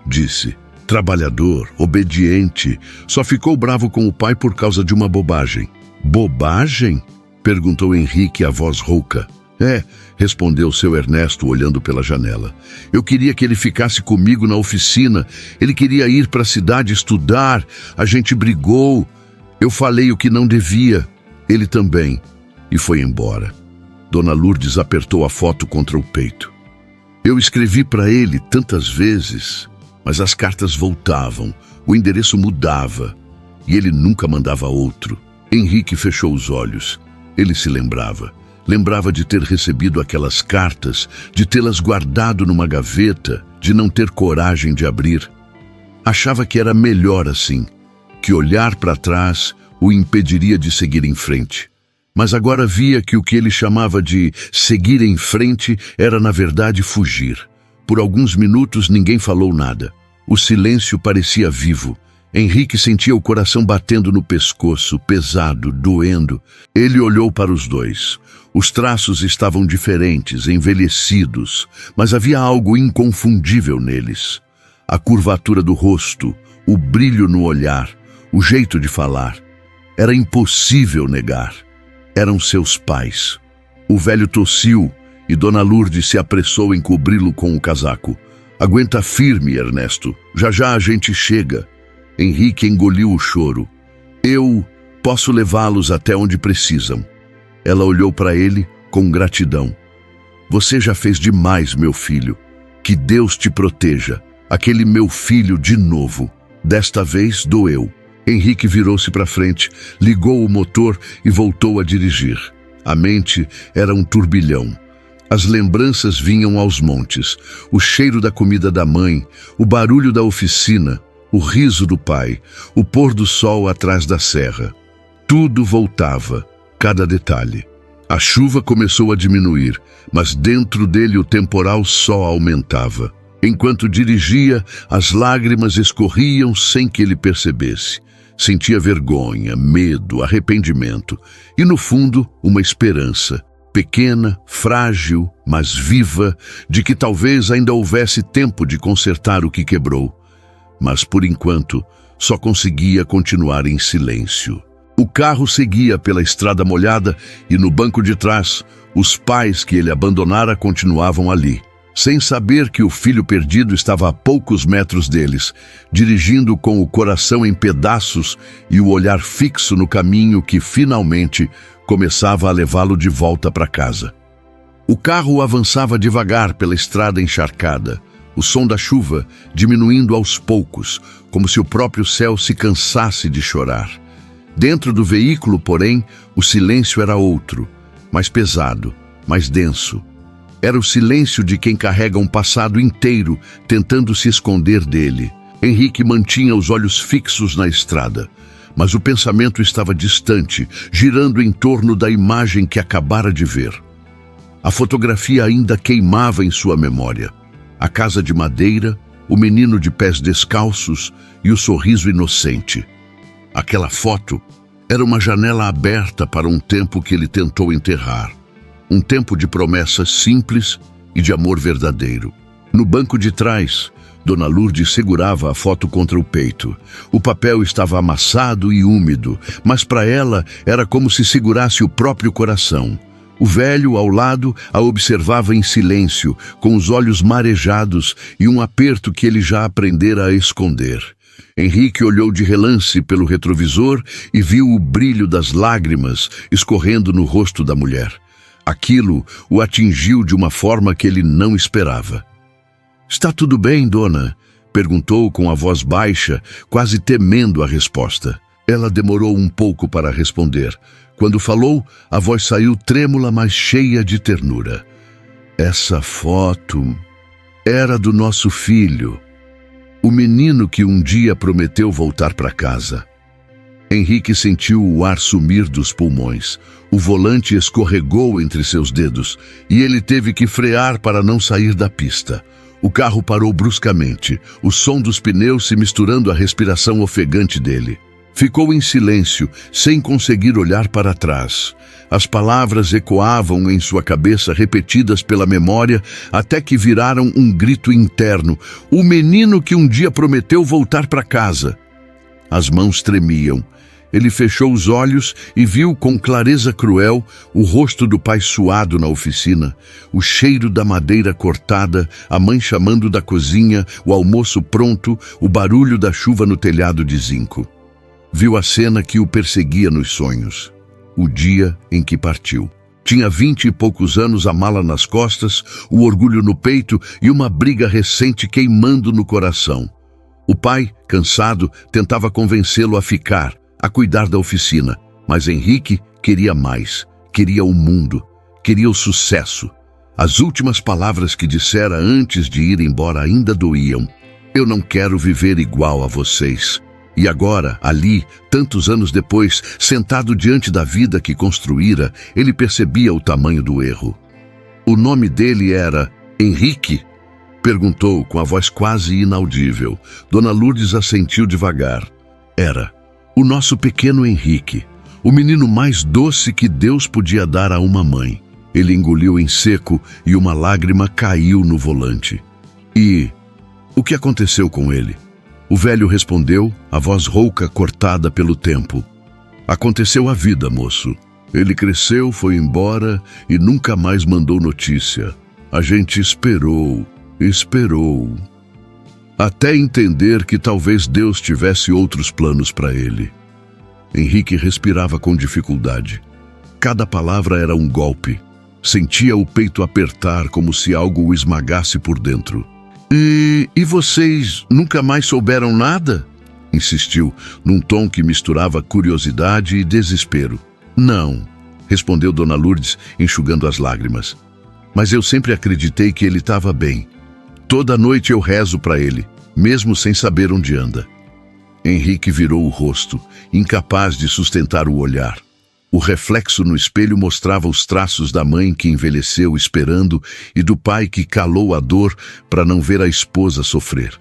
disse. Trabalhador, obediente, só ficou bravo com o pai por causa de uma bobagem. Bobagem? Perguntou Henrique, a voz rouca. É, respondeu seu Ernesto olhando pela janela. Eu queria que ele ficasse comigo na oficina. Ele queria ir para a cidade estudar. A gente brigou. Eu falei o que não devia. Ele também. E foi embora. Dona Lourdes apertou a foto contra o peito. Eu escrevi para ele tantas vezes, mas as cartas voltavam, o endereço mudava, e ele nunca mandava outro. Henrique fechou os olhos. Ele se lembrava. Lembrava de ter recebido aquelas cartas, de tê-las guardado numa gaveta, de não ter coragem de abrir. Achava que era melhor assim, que olhar para trás o impediria de seguir em frente. Mas agora via que o que ele chamava de seguir em frente era, na verdade, fugir. Por alguns minutos ninguém falou nada. O silêncio parecia vivo. Henrique sentia o coração batendo no pescoço, pesado, doendo. Ele olhou para os dois. Os traços estavam diferentes, envelhecidos, mas havia algo inconfundível neles. A curvatura do rosto, o brilho no olhar, o jeito de falar. Era impossível negar. Eram seus pais. O velho tossiu e Dona Lourdes se apressou em cobri-lo com o casaco. Aguenta firme, Ernesto. Já já a gente chega. Henrique engoliu o choro. Eu posso levá-los até onde precisam. Ela olhou para ele com gratidão. Você já fez demais, meu filho. Que Deus te proteja. Aquele meu filho de novo. Desta vez doeu. Henrique virou-se para frente, ligou o motor e voltou a dirigir. A mente era um turbilhão. As lembranças vinham aos montes. O cheiro da comida da mãe, o barulho da oficina, o riso do pai, o pôr do sol atrás da serra. Tudo voltava, cada detalhe. A chuva começou a diminuir, mas dentro dele o temporal só aumentava. Enquanto dirigia, as lágrimas escorriam sem que ele percebesse. Sentia vergonha, medo, arrependimento e, no fundo, uma esperança, pequena, frágil, mas viva, de que talvez ainda houvesse tempo de consertar o que quebrou. Mas, por enquanto, só conseguia continuar em silêncio. O carro seguia pela estrada molhada e, no banco de trás, os pais que ele abandonara continuavam ali, sem saber que o filho perdido estava a poucos metros deles, dirigindo com o coração em pedaços e o olhar fixo no caminho que, finalmente, começava a levá-lo de volta para casa. O carro avançava devagar pela estrada encharcada, o som da chuva diminuindo aos poucos, como se o próprio céu se cansasse de chorar. Dentro do veículo, porém, o silêncio era outro, mais pesado, mais denso. Era o silêncio de quem carrega um passado inteiro tentando se esconder dele. Henrique mantinha os olhos fixos na estrada, mas o pensamento estava distante, girando em torno da imagem que acabara de ver. A fotografia ainda queimava em sua memória. A casa de madeira, o menino de pés descalços e o sorriso inocente. Aquela foto era uma janela aberta para um tempo que ele tentou enterrar. Um tempo de promessas simples e de amor verdadeiro. No banco de trás, Dona Lourdes segurava a foto contra o peito. O papel estava amassado e úmido, mas para ela era como se segurasse o próprio coração. O velho, ao lado, a observava em silêncio, com os olhos marejados e um aperto que ele já aprendera a esconder. Henrique olhou de relance pelo retrovisor e viu o brilho das lágrimas escorrendo no rosto da mulher. Aquilo o atingiu de uma forma que ele não esperava. "Está tudo bem, dona?" perguntou com a voz baixa, quase temendo a resposta. Ela demorou um pouco para responder. Quando falou, a voz saiu trêmula, mas cheia de ternura. "Essa foto era do nosso filho, o menino que um dia prometeu voltar para casa." Henrique sentiu o ar sumir dos pulmões. O volante escorregou entre seus dedos e ele teve que frear para não sair da pista. O carro parou bruscamente, o som dos pneus se misturando à respiração ofegante dele. Ficou em silêncio, sem conseguir olhar para trás. As palavras ecoavam em sua cabeça, repetidas pela memória, até que viraram um grito interno. O menino que um dia prometeu voltar para casa. As mãos tremiam. Ele fechou os olhos e viu com clareza cruel o rosto do pai suado na oficina, o cheiro da madeira cortada, a mãe chamando da cozinha, o almoço pronto, o barulho da chuva no telhado de zinco. Viu a cena que o perseguia nos sonhos, o dia em que partiu. Tinha 20 e poucos anos, a mala nas costas, o orgulho no peito e uma briga recente queimando no coração. O pai, cansado, tentava convencê-lo a ficar, a cuidar da oficina, mas Henrique queria mais, queria o mundo, queria o sucesso. As últimas palavras que dissera antes de ir embora ainda doíam. "Eu não quero viver igual a vocês." E agora, ali, tantos anos depois, sentado diante da vida que construíra, ele percebia o tamanho do erro. O nome dele era Henrique? Perguntou com a voz quase inaudível. Dona Lourdes assentiu devagar. Era. O nosso pequeno Henrique, o menino mais doce que Deus podia dar a uma mãe. Ele engoliu em seco e uma lágrima caiu no volante. "E o que aconteceu com ele?" O velho respondeu, a voz rouca cortada pelo tempo. "Aconteceu a vida, moço. Ele cresceu, foi embora e nunca mais mandou notícia. A gente esperou, até entender que talvez Deus tivesse outros planos para ele." Henrique respirava com dificuldade. Cada palavra era um golpe. Sentia o peito apertar como se algo o esmagasse por dentro. E vocês nunca mais souberam nada?" insistiu, num tom que misturava curiosidade e desespero. "Não", respondeu Dona Lourdes, enxugando as lágrimas. "Mas eu sempre acreditei que ele estava bem. Toda noite eu rezo para ele, mesmo sem saber onde anda." Henrique virou o rosto, incapaz de sustentar o olhar. O reflexo no espelho mostrava os traços da mãe que envelheceu esperando e do pai que calou a dor para não ver a esposa sofrer.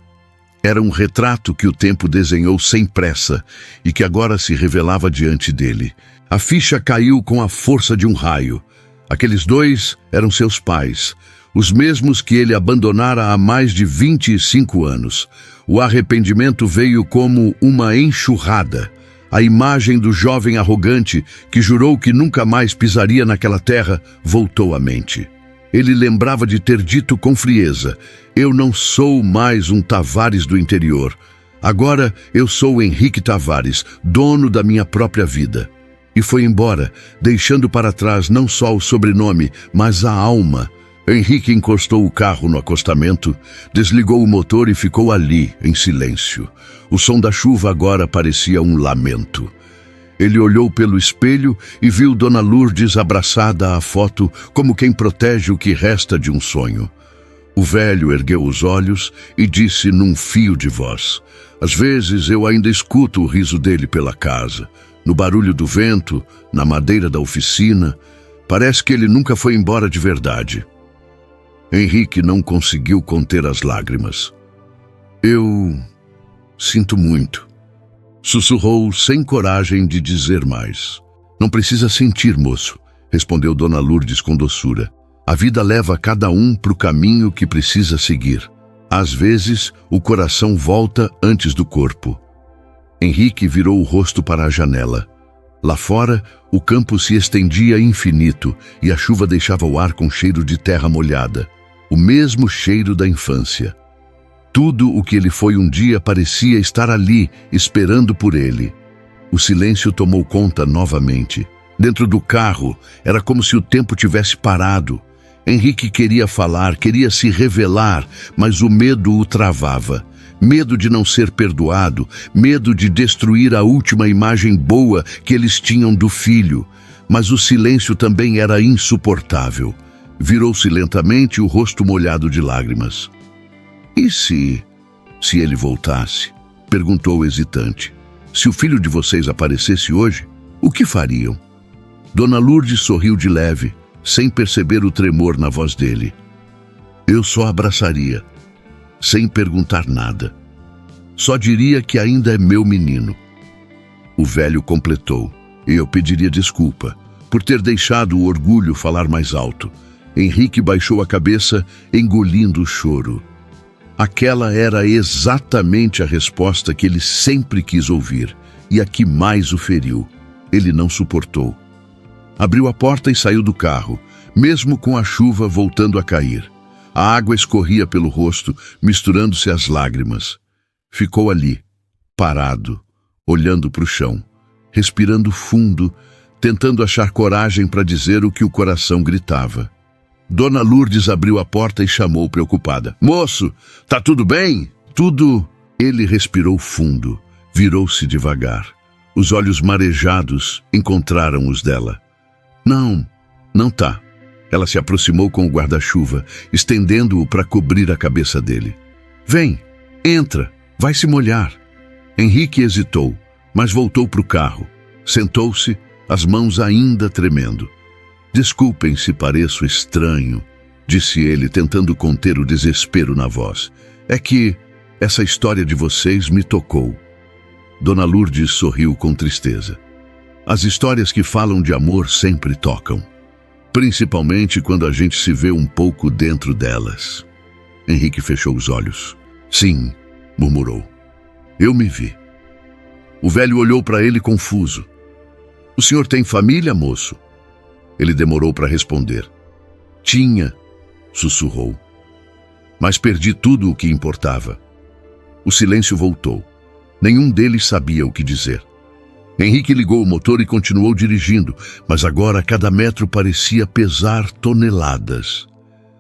Era um retrato que o tempo desenhou sem pressa e que agora se revelava diante dele. A ficha caiu com a força de um raio. Aqueles dois eram seus pais, os mesmos que ele abandonara há mais de 25 anos. O arrependimento veio como uma enxurrada. A imagem do jovem arrogante, que jurou que nunca mais pisaria naquela terra, voltou à mente. Ele lembrava de ter dito com frieza: "Eu não sou mais um Tavares do interior. Agora eu sou Henrique Tavares, dono da minha própria vida." E foi embora, deixando para trás não só o sobrenome, mas a alma. Henrique encostou o carro no acostamento, desligou o motor e ficou ali, em silêncio. O som da chuva agora parecia um lamento. Ele olhou pelo espelho e viu Dona Lourdes abraçada à foto, como quem protege o que resta de um sonho. O velho ergueu os olhos e disse num fio de voz: Às vezes eu ainda escuto o riso dele pela casa, no barulho do vento, na madeira da oficina. Parece que ele nunca foi embora de verdade. Henrique não conseguiu conter as lágrimas. Eu sinto muito, sussurrou sem coragem de dizer mais. Não precisa sentir, moço, respondeu Dona Lourdes com doçura. A vida leva cada um para o caminho que precisa seguir. Às vezes, o coração volta antes do corpo. Henrique virou o rosto para a janela. Lá fora, o campo se estendia infinito e a chuva deixava o ar com cheiro de terra molhada. O mesmo cheiro da infância. Tudo o que ele foi um dia parecia estar ali, esperando por ele. O silêncio tomou conta novamente. Dentro do carro, era como se o tempo tivesse parado. Henrique queria falar, queria se revelar, mas o medo o travava. Medo de não ser perdoado, medo de destruir a última imagem boa que eles tinham do filho. Mas o silêncio também era insuportável. Virou-se lentamente, o rosto molhado de lágrimas. E se ele voltasse? Perguntou hesitante. Se o filho de vocês aparecesse hoje, o que fariam? Dona Lourdes sorriu de leve, sem perceber o tremor na voz dele. Eu só abraçaria, sem perguntar nada. Só diria que ainda é meu menino. O velho completou, e eu pediria desculpa por ter deixado o orgulho falar mais alto. Henrique baixou a cabeça, engolindo o choro. Aquela era exatamente a resposta que ele sempre quis ouvir, e a que mais o feriu. Ele não suportou. Abriu a porta e saiu do carro, mesmo com a chuva voltando a cair. A água escorria pelo rosto, misturando-se às lágrimas. Ficou ali, parado, olhando para o chão, respirando fundo, tentando achar coragem para dizer o que o coração gritava. Dona Lourdes abriu a porta e chamou preocupada. Moço, tá tudo bem? Tudo... Ele respirou fundo, virou-se devagar. Os olhos marejados encontraram os dela. Não tá. Ela se aproximou com o guarda-chuva, estendendo-o para cobrir a cabeça dele. Vem, entra, vai se molhar. Henrique hesitou, mas voltou para o carro. Sentou-se, as mãos ainda tremendo. Desculpem se pareço estranho, disse ele, tentando conter o desespero na voz. É que essa história de vocês me tocou. Dona Lourdes sorriu com tristeza. As histórias que falam de amor sempre tocam, principalmente quando a gente se vê um pouco dentro delas. Henrique fechou os olhos. Sim, murmurou. Eu me vi. O velho olhou para ele confuso. O senhor tem família, moço? Ele demorou para responder. Tinha, sussurrou. Mas perdi tudo o que importava. O silêncio voltou. Nenhum deles sabia o que dizer. Henrique ligou o motor e continuou dirigindo, mas agora cada metro parecia pesar toneladas.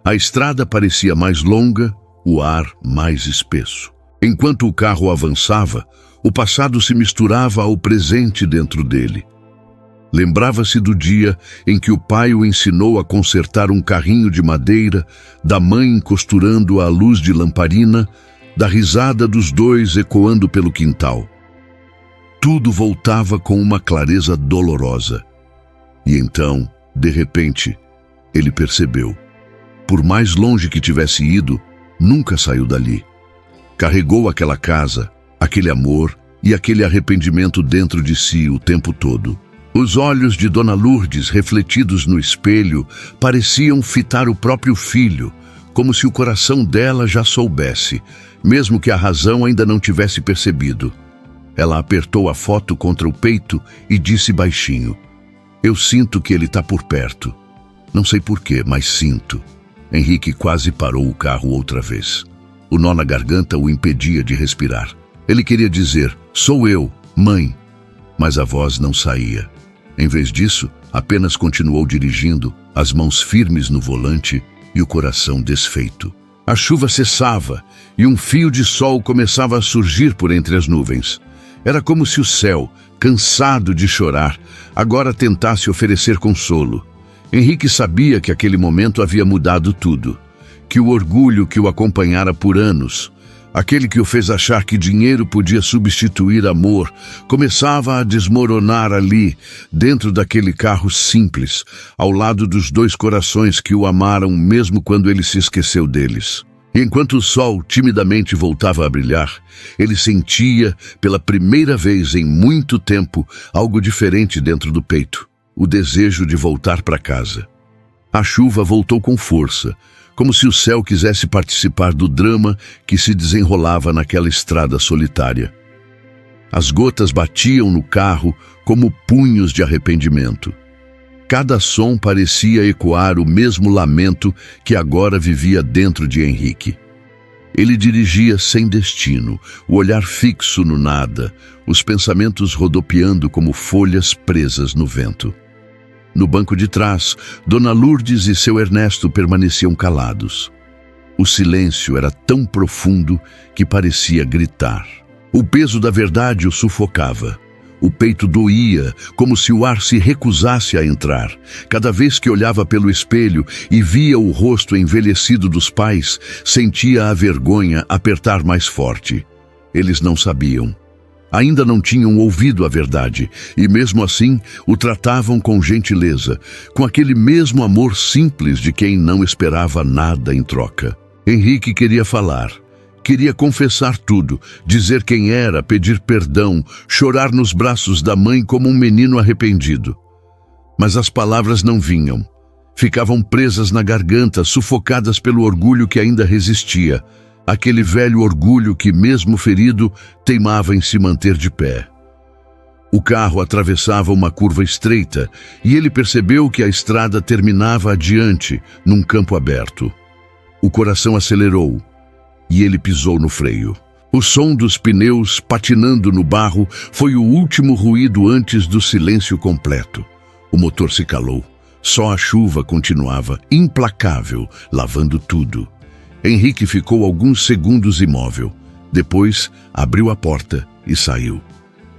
A estrada parecia mais longa, o ar mais espesso. Enquanto o carro avançava, o passado se misturava ao presente dentro dele. Lembrava-se do dia em que o pai o ensinou a consertar um carrinho de madeira, da mãe costurando à luz de lamparina, da risada dos dois ecoando pelo quintal. Tudo voltava com uma clareza dolorosa. E então, de repente, ele percebeu. Por mais longe que tivesse ido, nunca saiu dali. Carregou aquela casa, aquele amor e aquele arrependimento dentro de si o tempo todo. Os olhos de Dona Lourdes, refletidos no espelho, pareciam fitar o próprio filho, como se o coração dela já soubesse, mesmo que a razão ainda não tivesse percebido. Ela apertou a foto contra o peito e disse baixinho: Eu sinto que ele está por perto. Não sei porquê, mas sinto. Henrique quase parou o carro outra vez. O nó na garganta o impedia de respirar. Ele queria dizer, sou eu, mãe. Mas a voz não saía. Em vez disso, apenas continuou dirigindo, as mãos firmes no volante e o coração desfeito. A chuva cessava e um fio de sol começava a surgir por entre as nuvens. Era como se o céu, cansado de chorar, agora tentasse oferecer consolo. Henrique sabia que aquele momento havia mudado tudo, que o orgulho que o acompanhara por anos Aquele que o fez achar que dinheiro podia substituir amor, começava a desmoronar ali, dentro daquele carro simples, ao lado dos dois corações que o amaram mesmo quando ele se esqueceu deles. E enquanto o sol timidamente voltava a brilhar, ele sentia, pela primeira vez em muito tempo, algo diferente dentro do peito, o desejo de voltar para casa. A chuva voltou com força, como se o céu quisesse participar do drama que se desenrolava naquela estrada solitária. As gotas batiam no carro como punhos de arrependimento. Cada som parecia ecoar o mesmo lamento que agora vivia dentro de Henrique. Ele dirigia sem destino, o olhar fixo no nada, os pensamentos rodopiando como folhas presas no vento. No banco de trás, Dona Lourdes e seu Ernesto permaneciam calados. O silêncio era tão profundo que parecia gritar. O peso da verdade o sufocava. O peito doía, como se o ar se recusasse a entrar. Cada vez que olhava pelo espelho e via o rosto envelhecido dos pais, sentia a vergonha apertar mais forte. Eles não sabiam. Ainda não tinham ouvido a verdade, e mesmo assim o tratavam com gentileza, com aquele mesmo amor simples de quem não esperava nada em troca. Henrique queria falar, queria confessar tudo, dizer quem era, pedir perdão, chorar nos braços da mãe como um menino arrependido. Mas as palavras não vinham. Ficavam presas na garganta, sufocadas pelo orgulho que ainda resistia. Aquele velho orgulho que, mesmo ferido, teimava em se manter de pé. O carro atravessava uma curva estreita e ele percebeu que a estrada terminava adiante, num campo aberto. O coração acelerou e ele pisou no freio. O som dos pneus patinando no barro foi o último ruído antes do silêncio completo. O motor se calou. Só a chuva continuava, implacável, lavando tudo. Henrique ficou alguns segundos imóvel. Depois, abriu a porta e saiu.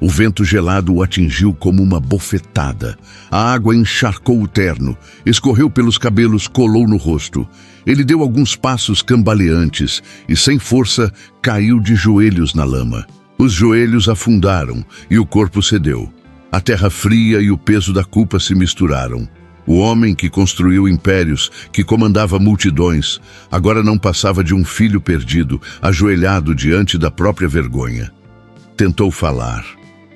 O vento gelado o atingiu como uma bofetada. A água encharcou o terno, escorreu pelos cabelos, colou no rosto. Ele deu alguns passos cambaleantes e, sem força, caiu de joelhos na lama. Os joelhos afundaram e o corpo cedeu. A terra fria e o peso da culpa se misturaram. O homem que construiu impérios, que comandava multidões, agora não passava de um filho perdido, ajoelhado diante da própria vergonha. Tentou falar,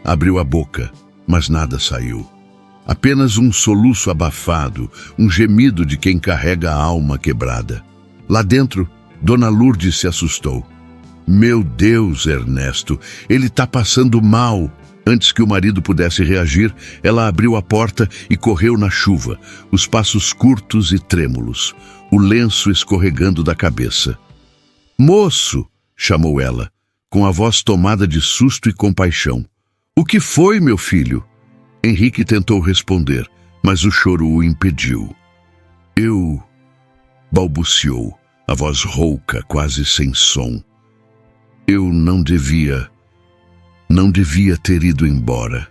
abriu a boca, mas nada saiu. Apenas um soluço abafado, um gemido de quem carrega a alma quebrada. Lá dentro, Dona Lourdes se assustou. Meu Deus, Ernesto, ele está passando mal. Antes que o marido pudesse reagir, ela abriu a porta e correu na chuva, os passos curtos e trêmulos, o lenço escorregando da cabeça. "Moço!" chamou ela, com a voz tomada de susto e compaixão. "O que foi, meu filho?" Henrique tentou responder, mas o choro o impediu. "Eu..." balbuciou, a voz rouca, quase sem som. "Eu não devia ter ido embora."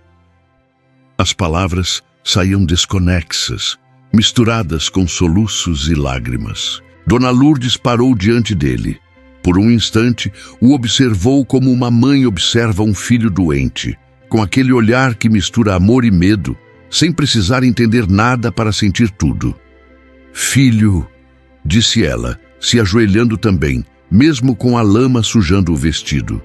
As palavras saíam desconexas, misturadas com soluços e lágrimas. Dona Lourdes parou diante dele. Por um instante, o observou como uma mãe observa um filho doente, com aquele olhar que mistura amor e medo, sem precisar entender nada para sentir tudo. "Filho", disse ela, se ajoelhando também, mesmo com a lama sujando o vestido.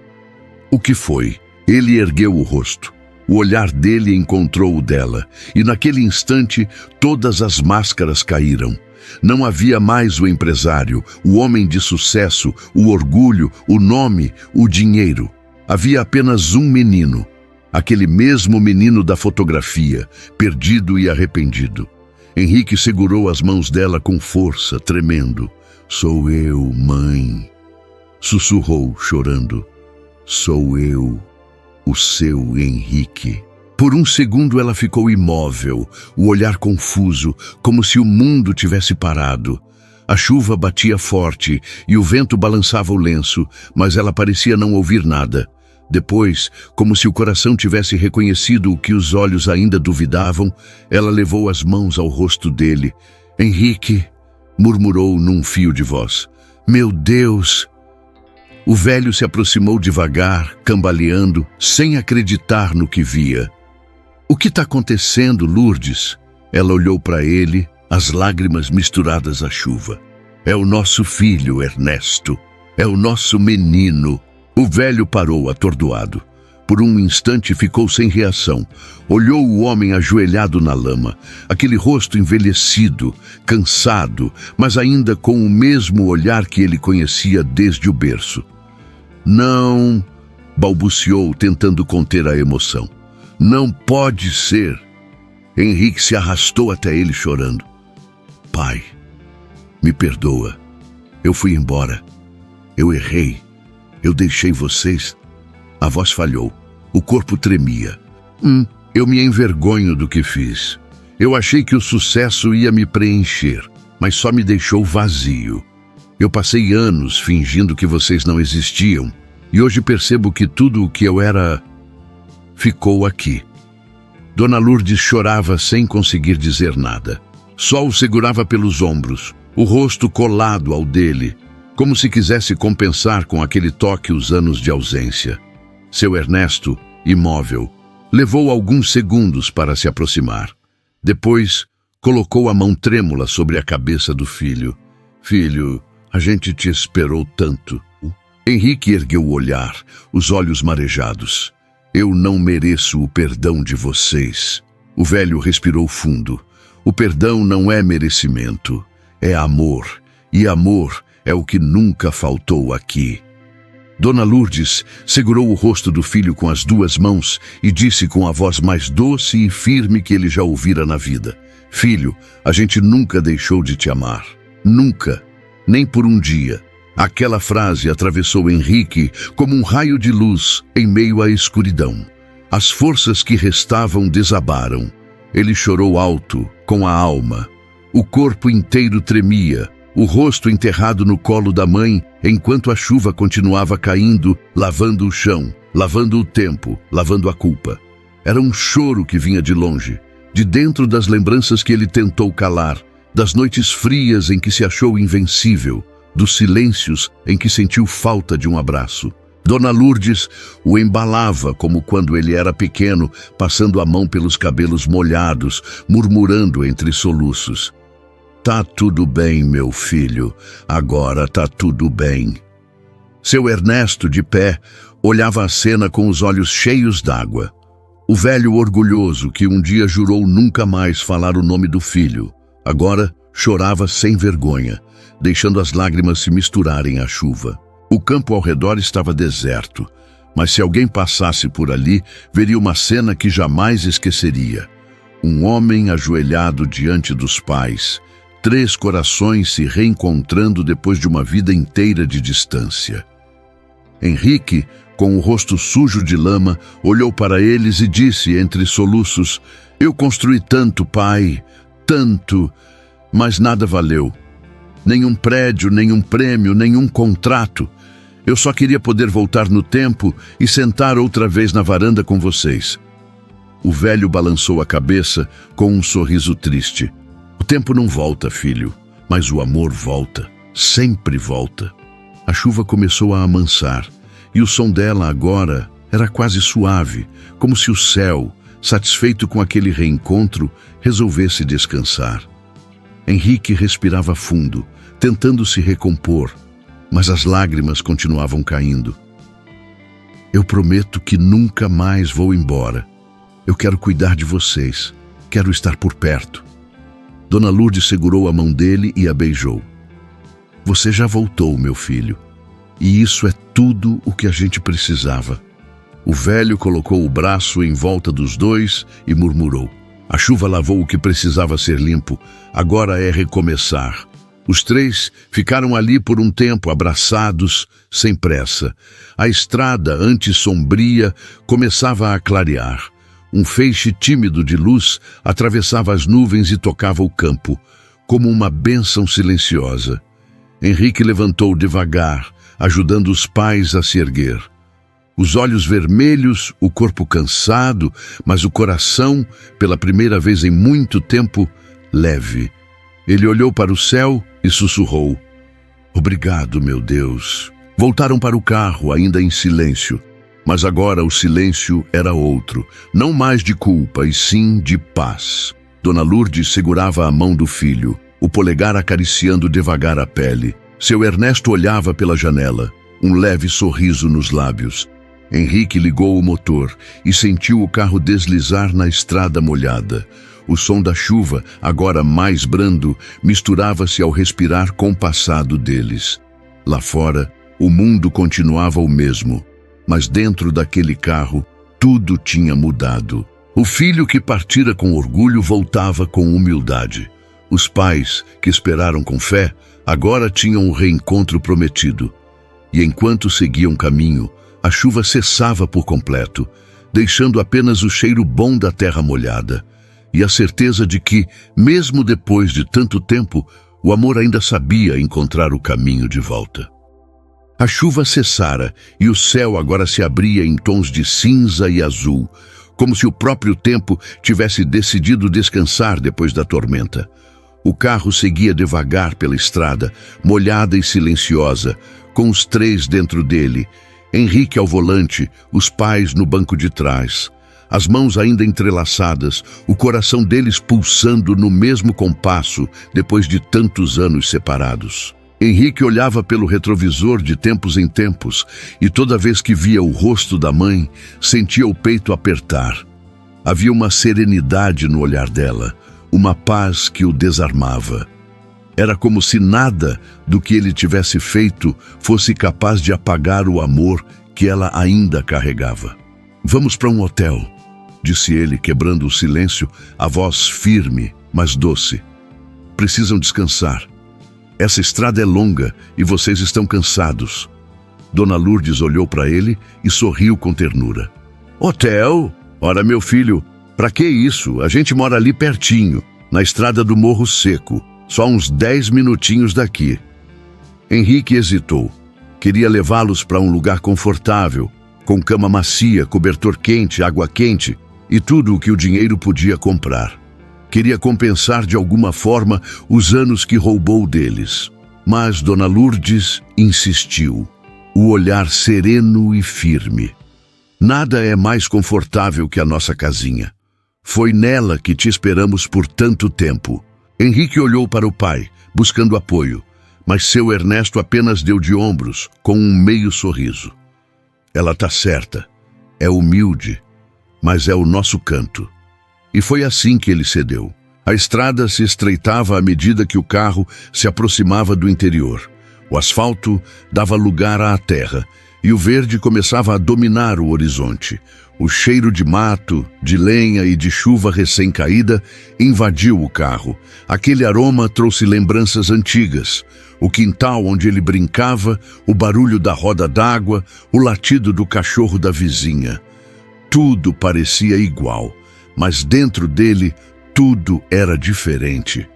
"O que foi?" Ele ergueu o rosto. O olhar dele encontrou o dela, e naquele instante todas as máscaras caíram. Não havia mais o empresário, o homem de sucesso, o orgulho, o nome, o dinheiro. Havia apenas um menino, aquele mesmo menino da fotografia, perdido e arrependido. Henrique segurou as mãos dela com força, tremendo. "Sou eu, mãe", sussurrou, chorando. "Sou eu, o seu Henrique." Por um segundo ela ficou imóvel, o olhar confuso, como se o mundo tivesse parado. A chuva batia forte e o vento balançava o lenço, mas ela parecia não ouvir nada. Depois, como se o coração tivesse reconhecido o que os olhos ainda duvidavam, ela levou as mãos ao rosto dele. "Henrique", murmurou num fio de voz. "Meu Deus!" O velho se aproximou devagar, cambaleando, sem acreditar no que via. "O que está acontecendo, Lourdes?" Ela olhou para ele, as lágrimas misturadas à chuva. "É o nosso filho, Ernesto. É o nosso menino." O velho parou, atordoado. Por um instante ficou sem reação. Olhou o homem ajoelhado na lama, aquele rosto envelhecido, cansado, mas ainda com o mesmo olhar que ele conhecia desde o berço. "Não", balbuciou, tentando conter a emoção. "Não pode ser." Henrique se arrastou até ele chorando. "Pai, me perdoa. Eu fui embora. Eu errei. Eu deixei vocês." A voz falhou. O corpo tremia. Eu me envergonho do que fiz. Eu achei que o sucesso ia me preencher, mas só me deixou vazio. Eu passei anos fingindo que vocês não existiam, e hoje percebo que tudo o que eu era ficou aqui." Dona Lourdes chorava sem conseguir dizer nada. Só o segurava pelos ombros, o rosto colado ao dele, como se quisesse compensar com aquele toque os anos de ausência. Seu Ernesto, imóvel, levou alguns segundos para se aproximar. Depois, colocou a mão trêmula sobre a cabeça do filho. "Filho, a gente te esperou tanto." Henrique ergueu o olhar, os olhos marejados. "Eu não mereço o perdão de vocês." O velho respirou fundo. "O perdão não é merecimento, é amor. E amor é o que nunca faltou aqui." Dona Lourdes segurou o rosto do filho com as duas mãos e disse com a voz mais doce e firme que ele já ouvira na vida: "Filho, a gente nunca deixou de te amar. Nunca. Nem por um dia." Aquela frase atravessou Henrique como um raio de luz em meio à escuridão. As forças que restavam desabaram. Ele chorou alto, com a alma. O corpo inteiro tremia, o rosto enterrado no colo da mãe, enquanto a chuva continuava caindo, lavando o chão, lavando o tempo, lavando a culpa. Era um choro que vinha de longe, de dentro das lembranças que ele tentou calar, das noites frias em que se achou invencível, dos silêncios em que sentiu falta de um abraço. Dona Lourdes o embalava como quando ele era pequeno, passando a mão pelos cabelos molhados, murmurando entre soluços: "Tá tudo bem, meu filho. Agora tá tudo bem." Seu Ernesto, de pé, olhava a cena com os olhos cheios d'água. O velho orgulhoso que um dia jurou nunca mais falar o nome do filho, agora chorava sem vergonha, deixando as lágrimas se misturarem à chuva. O campo ao redor estava deserto, mas se alguém passasse por ali, veria uma cena que jamais esqueceria. Um homem ajoelhado diante dos pais, 3 corações se reencontrando depois de uma vida inteira de distância. Henrique, com o rosto sujo de lama, olhou para eles e disse entre soluços: "Eu construí tanto, pai, tanto, mas nada valeu. Nenhum prédio, nenhum prêmio, nenhum contrato. Eu só queria poder voltar no tempo e sentar outra vez na varanda com vocês." O velho balançou a cabeça com um sorriso triste. "O tempo não volta, filho, mas o amor volta, sempre volta." A chuva começou a amansar, e o som dela agora era quase suave, como se o céu, satisfeito com aquele reencontro, resolvesse descansar. Henrique respirava fundo, tentando se recompor, mas as lágrimas continuavam caindo. "Eu prometo que nunca mais vou embora. Eu quero cuidar de vocês, quero estar por perto." Dona Lourdes segurou a mão dele e a beijou. "Você já voltou, meu filho, e isso é tudo o que a gente precisava." O velho colocou o braço em volta dos dois e murmurou: "A chuva lavou o que precisava ser limpo, agora é recomeçar." Os 3 ficaram ali por um tempo, abraçados, sem pressa. A estrada, antes sombria, começava a clarear. Um feixe tímido de luz atravessava as nuvens e tocava o campo, como uma bênção silenciosa. Henrique levantou devagar, ajudando os pais a se erguer. Os olhos vermelhos, o corpo cansado, mas o coração, pela primeira vez em muito tempo, leve. Ele olhou para o céu e sussurrou: "Obrigado, meu Deus. Voltaram para o carro, ainda em silêncio. Mas agora o silêncio era outro, não mais de culpa, e sim de paz. Dona Lourdes segurava a mão do filho, o polegar acariciando devagar a pele. Seu Ernesto olhava pela janela, um leve sorriso nos lábios. Henrique ligou o motor e sentiu o carro deslizar na estrada molhada. O som da chuva, agora mais brando, misturava-se ao respirar compassado deles. Lá fora, o mundo continuava o mesmo, mas dentro daquele carro, tudo tinha mudado. O filho que partira com orgulho voltava com humildade. Os pais, que esperaram com fé, agora tinham o reencontro prometido. E enquanto seguiam caminho, a chuva cessava por completo, deixando apenas o cheiro bom da terra molhada e a certeza de que, mesmo depois de tanto tempo, o amor ainda sabia encontrar o caminho de volta. A chuva cessara e o céu agora se abria em tons de cinza e azul, como se o próprio tempo tivesse decidido descansar depois da tormenta. O carro seguia devagar pela estrada, molhada e silenciosa, com os três dentro dele, Henrique ao volante, os pais no banco de trás, as mãos ainda entrelaçadas, o coração deles pulsando no mesmo compasso depois de tantos anos separados. Henrique olhava pelo retrovisor de tempos em tempos e toda vez que via o rosto da mãe, sentia o peito apertar. Havia uma serenidade no olhar dela, uma paz que o desarmava. Era como se nada do que ele tivesse feito fosse capaz de apagar o amor que ela ainda carregava. "Vamos para um hotel", disse ele, quebrando o silêncio, a voz firme, mas doce. "Precisam descansar. Essa estrada é longa e vocês estão cansados." Dona Lourdes olhou para ele e sorriu com ternura. "Hotel? Ora, meu filho, para que isso? A gente mora ali pertinho, na estrada do Morro Seco. Só uns 10 minutinhos daqui." Henrique hesitou. Queria levá-los para um lugar confortável, com cama macia, cobertor quente, água quente e tudo o que o dinheiro podia comprar. Queria compensar de alguma forma os anos que roubou deles. Mas Dona Lourdes insistiu, o olhar sereno e firme. "Nada é mais confortável que a nossa casinha. Foi nela que te esperamos por tanto tempo." Henrique olhou para o pai, buscando apoio, mas seu Ernesto apenas deu de ombros, com um meio sorriso. "Ela tá certa. É humilde, mas é o nosso canto." E foi assim que ele cedeu. A estrada se estreitava à medida que o carro se aproximava do interior. O asfalto dava lugar à terra, e o verde começava a dominar o horizonte. O cheiro de mato, de lenha e de chuva recém-caída invadiu o carro. Aquele aroma trouxe lembranças antigas. O quintal onde ele brincava, o barulho da roda d'água, o latido do cachorro da vizinha. Tudo parecia igual, mas dentro dele tudo era diferente.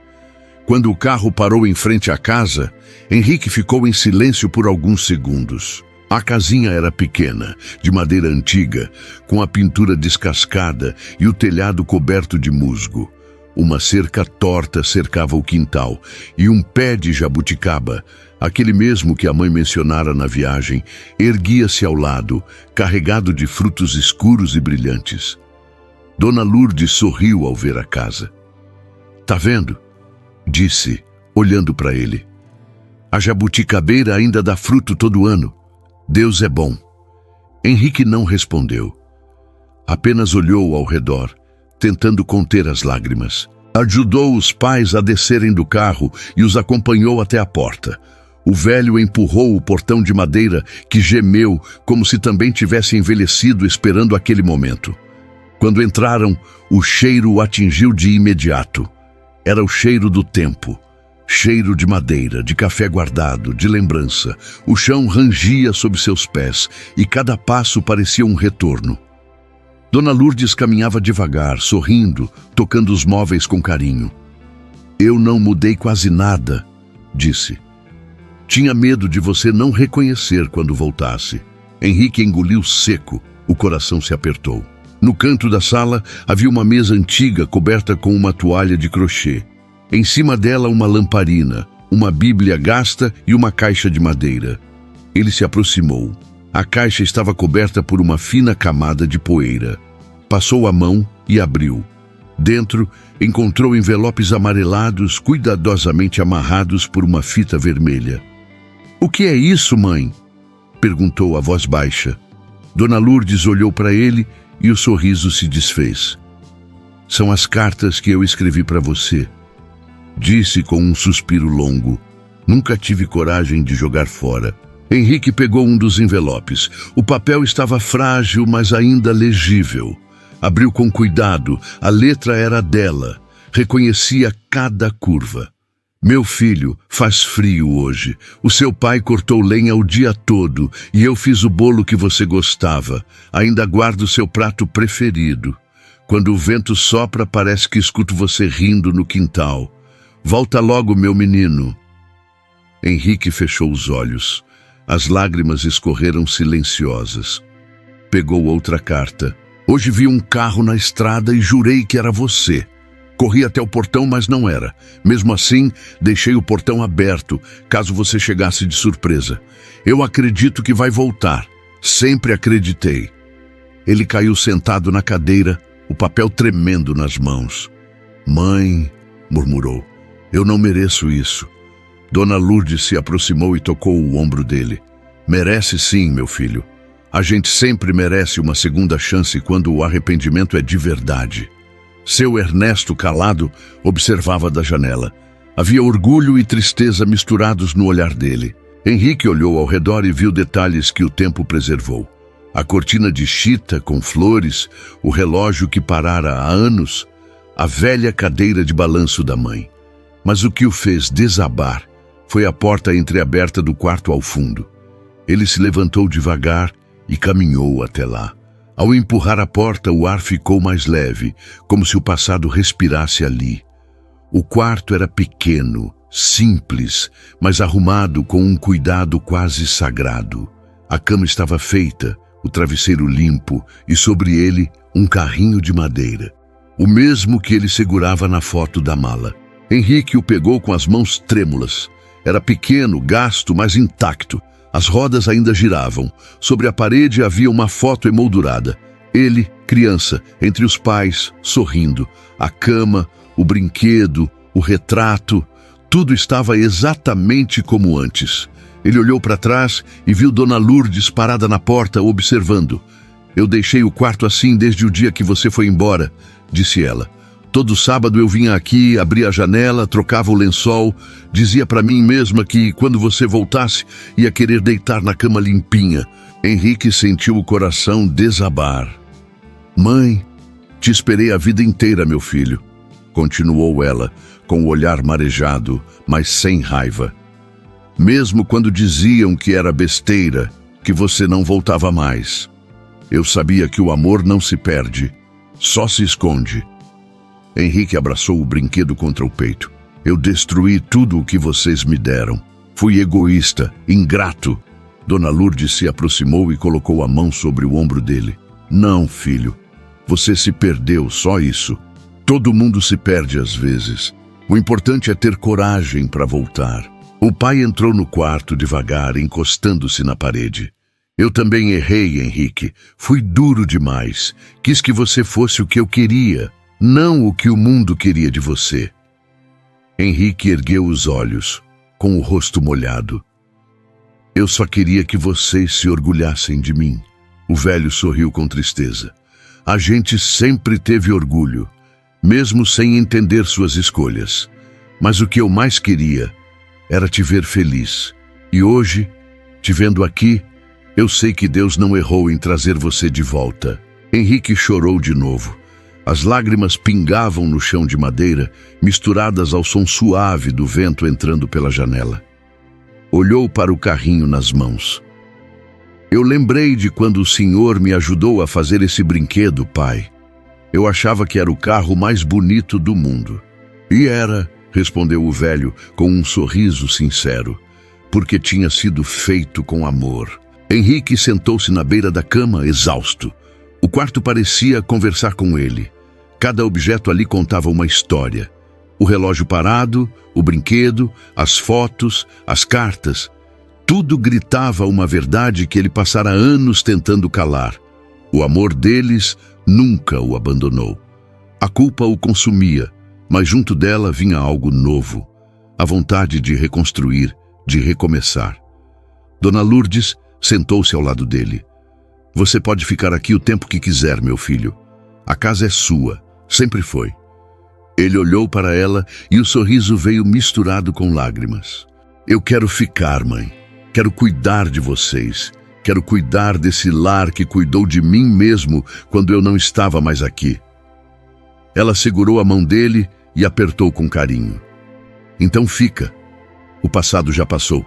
Quando o carro parou em frente à casa, Henrique ficou em silêncio por alguns segundos. A casinha era pequena, de madeira antiga, com a pintura descascada e o telhado coberto de musgo. Uma cerca torta cercava o quintal e um pé de jabuticaba, aquele mesmo que a mãe mencionara na viagem, erguia-se ao lado, carregado de frutos escuros e brilhantes. Dona Lourdes sorriu ao ver a casa. "Tá vendo?" disse, olhando para ele. "A jabuticabeira ainda dá fruto todo ano. Deus é bom." Henrique não respondeu. Apenas olhou ao redor, tentando conter as lágrimas. Ajudou os pais a descerem do carro e os acompanhou até a porta. O velho empurrou o portão de madeira, que gemeu como se também tivesse envelhecido esperando aquele momento. Quando entraram, o cheiro o atingiu de imediato. Era o cheiro do tempo. Cheiro de madeira, de café guardado, de lembrança. O chão rangia sob seus pés e cada passo parecia um retorno. Dona Lourdes caminhava devagar, sorrindo, tocando os móveis com carinho. "Eu não mudei quase nada", disse. "Tinha medo de você não reconhecer quando voltasse." Henrique engoliu seco, o coração se apertou. No canto da sala havia uma mesa antiga coberta com uma toalha de crochê. Em cima dela uma lamparina, uma bíblia gasta e uma caixa de madeira. Ele se aproximou. A caixa estava coberta por uma fina camada de poeira. Passou a mão e abriu. Dentro, encontrou envelopes amarelados, cuidadosamente amarrados por uma fita vermelha. "O que é isso, mãe?" perguntou a voz baixa. Dona Lourdes olhou para ele e o sorriso se desfez. "São as cartas que eu escrevi para você", disse com um suspiro longo. "Nunca tive coragem de jogar fora." Henrique pegou um dos envelopes. O papel estava frágil, mas ainda legível. Abriu com cuidado. A letra era dela. Reconhecia cada curva. "Meu filho, faz frio hoje. O seu pai cortou lenha o dia todo e eu fiz o bolo que você gostava. Ainda guardo seu prato preferido. Quando o vento sopra, parece que escuto você rindo no quintal. Volta logo, meu menino." Henrique fechou os olhos. As lágrimas escorreram silenciosas. Pegou outra carta. "Hoje vi um carro na estrada e jurei que era você. Corri até o portão, mas não era. Mesmo assim, deixei o portão aberto, caso você chegasse de surpresa. Eu acredito que vai voltar. Sempre acreditei." Ele caiu sentado na cadeira, o papel tremendo nas mãos. "Mãe", murmurou, "eu não mereço isso." Dona Lourdes se aproximou e tocou o ombro dele. "Merece sim, meu filho. A gente sempre merece uma segunda chance quando o arrependimento é de verdade." Seu Ernesto, calado, observava da janela. Havia orgulho e tristeza misturados no olhar dele. Henrique olhou ao redor e viu detalhes que o tempo preservou. A cortina de chita com flores, o relógio que parara há anos, a velha cadeira de balanço da mãe. Mas o que o fez desabar foi a porta entreaberta do quarto ao fundo. Ele se levantou devagar e caminhou até lá. Ao empurrar a porta, o ar ficou mais leve, como se o passado respirasse ali. O quarto era pequeno, simples, mas arrumado com um cuidado quase sagrado. A cama estava feita, o travesseiro limpo e sobre ele um carrinho de madeira, o mesmo que ele segurava na foto da mala. Henrique o pegou com as mãos trêmulas. Era pequeno, gasto, mas intacto. As rodas ainda giravam. Sobre a parede havia uma foto emoldurada. Ele, criança, entre os pais, sorrindo. A cama, o brinquedo, o retrato, tudo estava exatamente como antes. Ele olhou para trás e viu Dona Lourdes parada na porta, observando. "Eu deixei o quarto assim desde o dia que você foi embora", disse ela. "Todo sábado eu vinha aqui, abria a janela, trocava o lençol, dizia para mim mesma que, quando você voltasse, ia querer deitar na cama limpinha." Henrique sentiu o coração desabar. "Mãe, te esperei a vida inteira, meu filho", continuou ela, com o olhar marejado, mas sem raiva. "Mesmo quando diziam que era besteira, que você não voltava mais. Eu sabia que o amor não se perde, só se esconde." Henrique abraçou o brinquedo contra o peito. "Eu destruí tudo o que vocês me deram. Fui egoísta, ingrato." Dona Lourdes se aproximou e colocou a mão sobre o ombro dele. "Não, filho. Você se perdeu, só isso. Todo mundo se perde às vezes. O importante é ter coragem para voltar." O pai entrou no quarto devagar, encostando-se na parede. "Eu também errei, Henrique. Fui duro demais. Quis que você fosse o que eu queria, não o que o mundo queria de você." Henrique ergueu os olhos, com o rosto molhado. "Eu só queria que vocês se orgulhassem de mim." O velho sorriu com tristeza. "A gente sempre teve orgulho, mesmo sem entender suas escolhas. Mas o que eu mais queria era te ver feliz. E hoje, te vendo aqui, eu sei que Deus não errou em trazer você de volta." Henrique chorou de novo. As lágrimas pingavam no chão de madeira, misturadas ao som suave do vento entrando pela janela. Olhou para o carrinho nas mãos. "Eu lembrei de quando o senhor me ajudou a fazer esse brinquedo, pai. Eu achava que era o carro mais bonito do mundo." "E era", respondeu o velho com um sorriso sincero, "porque tinha sido feito com amor." Henrique sentou-se na beira da cama, exausto. O quarto parecia conversar com ele. Cada objeto ali contava uma história. O relógio parado, o brinquedo, as fotos, as cartas. Tudo gritava uma verdade que ele passara anos tentando calar. O amor deles nunca o abandonou. A culpa o consumia, mas junto dela vinha algo novo, a vontade de reconstruir, de recomeçar. Dona Lourdes sentou-se ao lado dele. Você pode ficar aqui o tempo que quiser, meu filho. A casa é sua, sempre foi. Ele olhou para ela e o sorriso veio misturado com lágrimas. Eu quero ficar, mãe. Quero cuidar de vocês. Quero cuidar desse lar que cuidou de mim mesmo quando eu não estava mais aqui. Ela segurou a mão dele e apertou com carinho. Então fica. O passado já passou.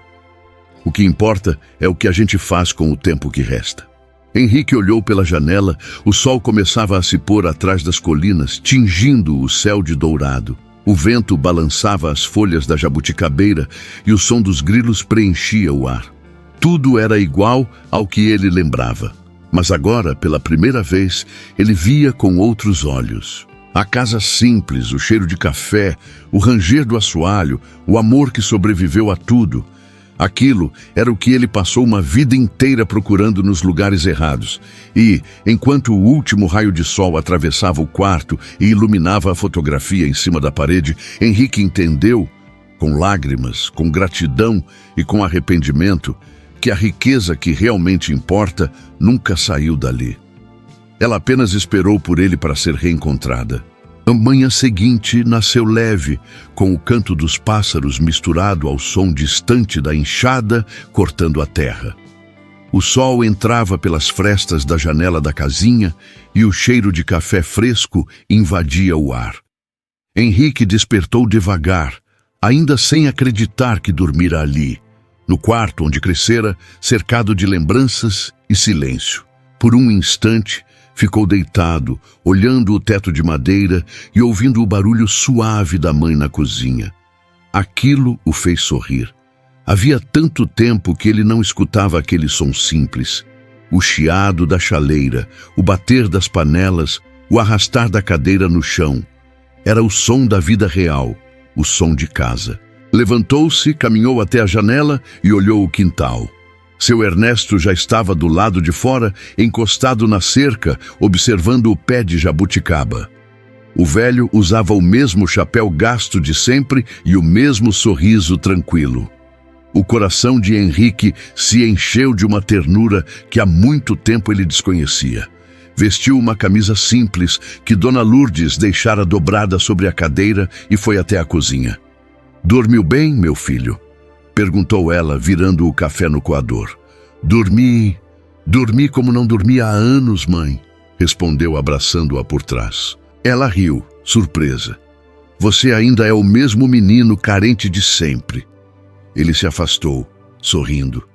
O que importa é o que a gente faz com o tempo que resta. Henrique olhou pela janela, o sol começava a se pôr atrás das colinas, tingindo o céu de dourado. O vento balançava as folhas da jabuticabeira e o som dos grilos preenchia o ar. Tudo era igual ao que ele lembrava. Mas agora, pela primeira vez, ele via com outros olhos. A casa simples, o cheiro de café, o ranger do assoalho, o amor que sobreviveu a tudo. Aquilo era o que ele passou uma vida inteira procurando nos lugares errados. E, enquanto o último raio de sol atravessava o quarto e iluminava a fotografia em cima da parede, Henrique entendeu, com lágrimas, com gratidão e com arrependimento, que a riqueza que realmente importa nunca saiu dali. Ela apenas esperou por ele para ser reencontrada. A manhã seguinte nasceu leve, com o canto dos pássaros misturado ao som distante da enxada cortando a terra. O sol entrava pelas frestas da janela da casinha e o cheiro de café fresco invadia o ar. Henrique despertou devagar, ainda sem acreditar que dormira ali, no quarto onde crescera, cercado de lembranças e silêncio. Por um instante, ficou deitado, olhando o teto de madeira e ouvindo o barulho suave da mãe na cozinha. Aquilo o fez sorrir. Havia tanto tempo que ele não escutava aquele som simples. O chiado da chaleira, o bater das panelas, o arrastar da cadeira no chão. Era o som da vida real, o som de casa. Levantou-se, caminhou até a janela e olhou o quintal. Seu Ernesto já estava do lado de fora, encostado na cerca, observando o pé de jabuticaba. O velho usava o mesmo chapéu gasto de sempre e o mesmo sorriso tranquilo. O coração de Henrique se encheu de uma ternura que há muito tempo ele desconhecia. Vestiu uma camisa simples que Dona Lourdes deixara dobrada sobre a cadeira e foi até a cozinha. "Dormiu bem, meu filho?" perguntou ela, virando o café no coador. Dormi como não dormia há anos, mãe", respondeu abraçando-a por trás. Ela riu, surpresa. "Você ainda é o mesmo menino carente de sempre." Ele se afastou, sorrindo.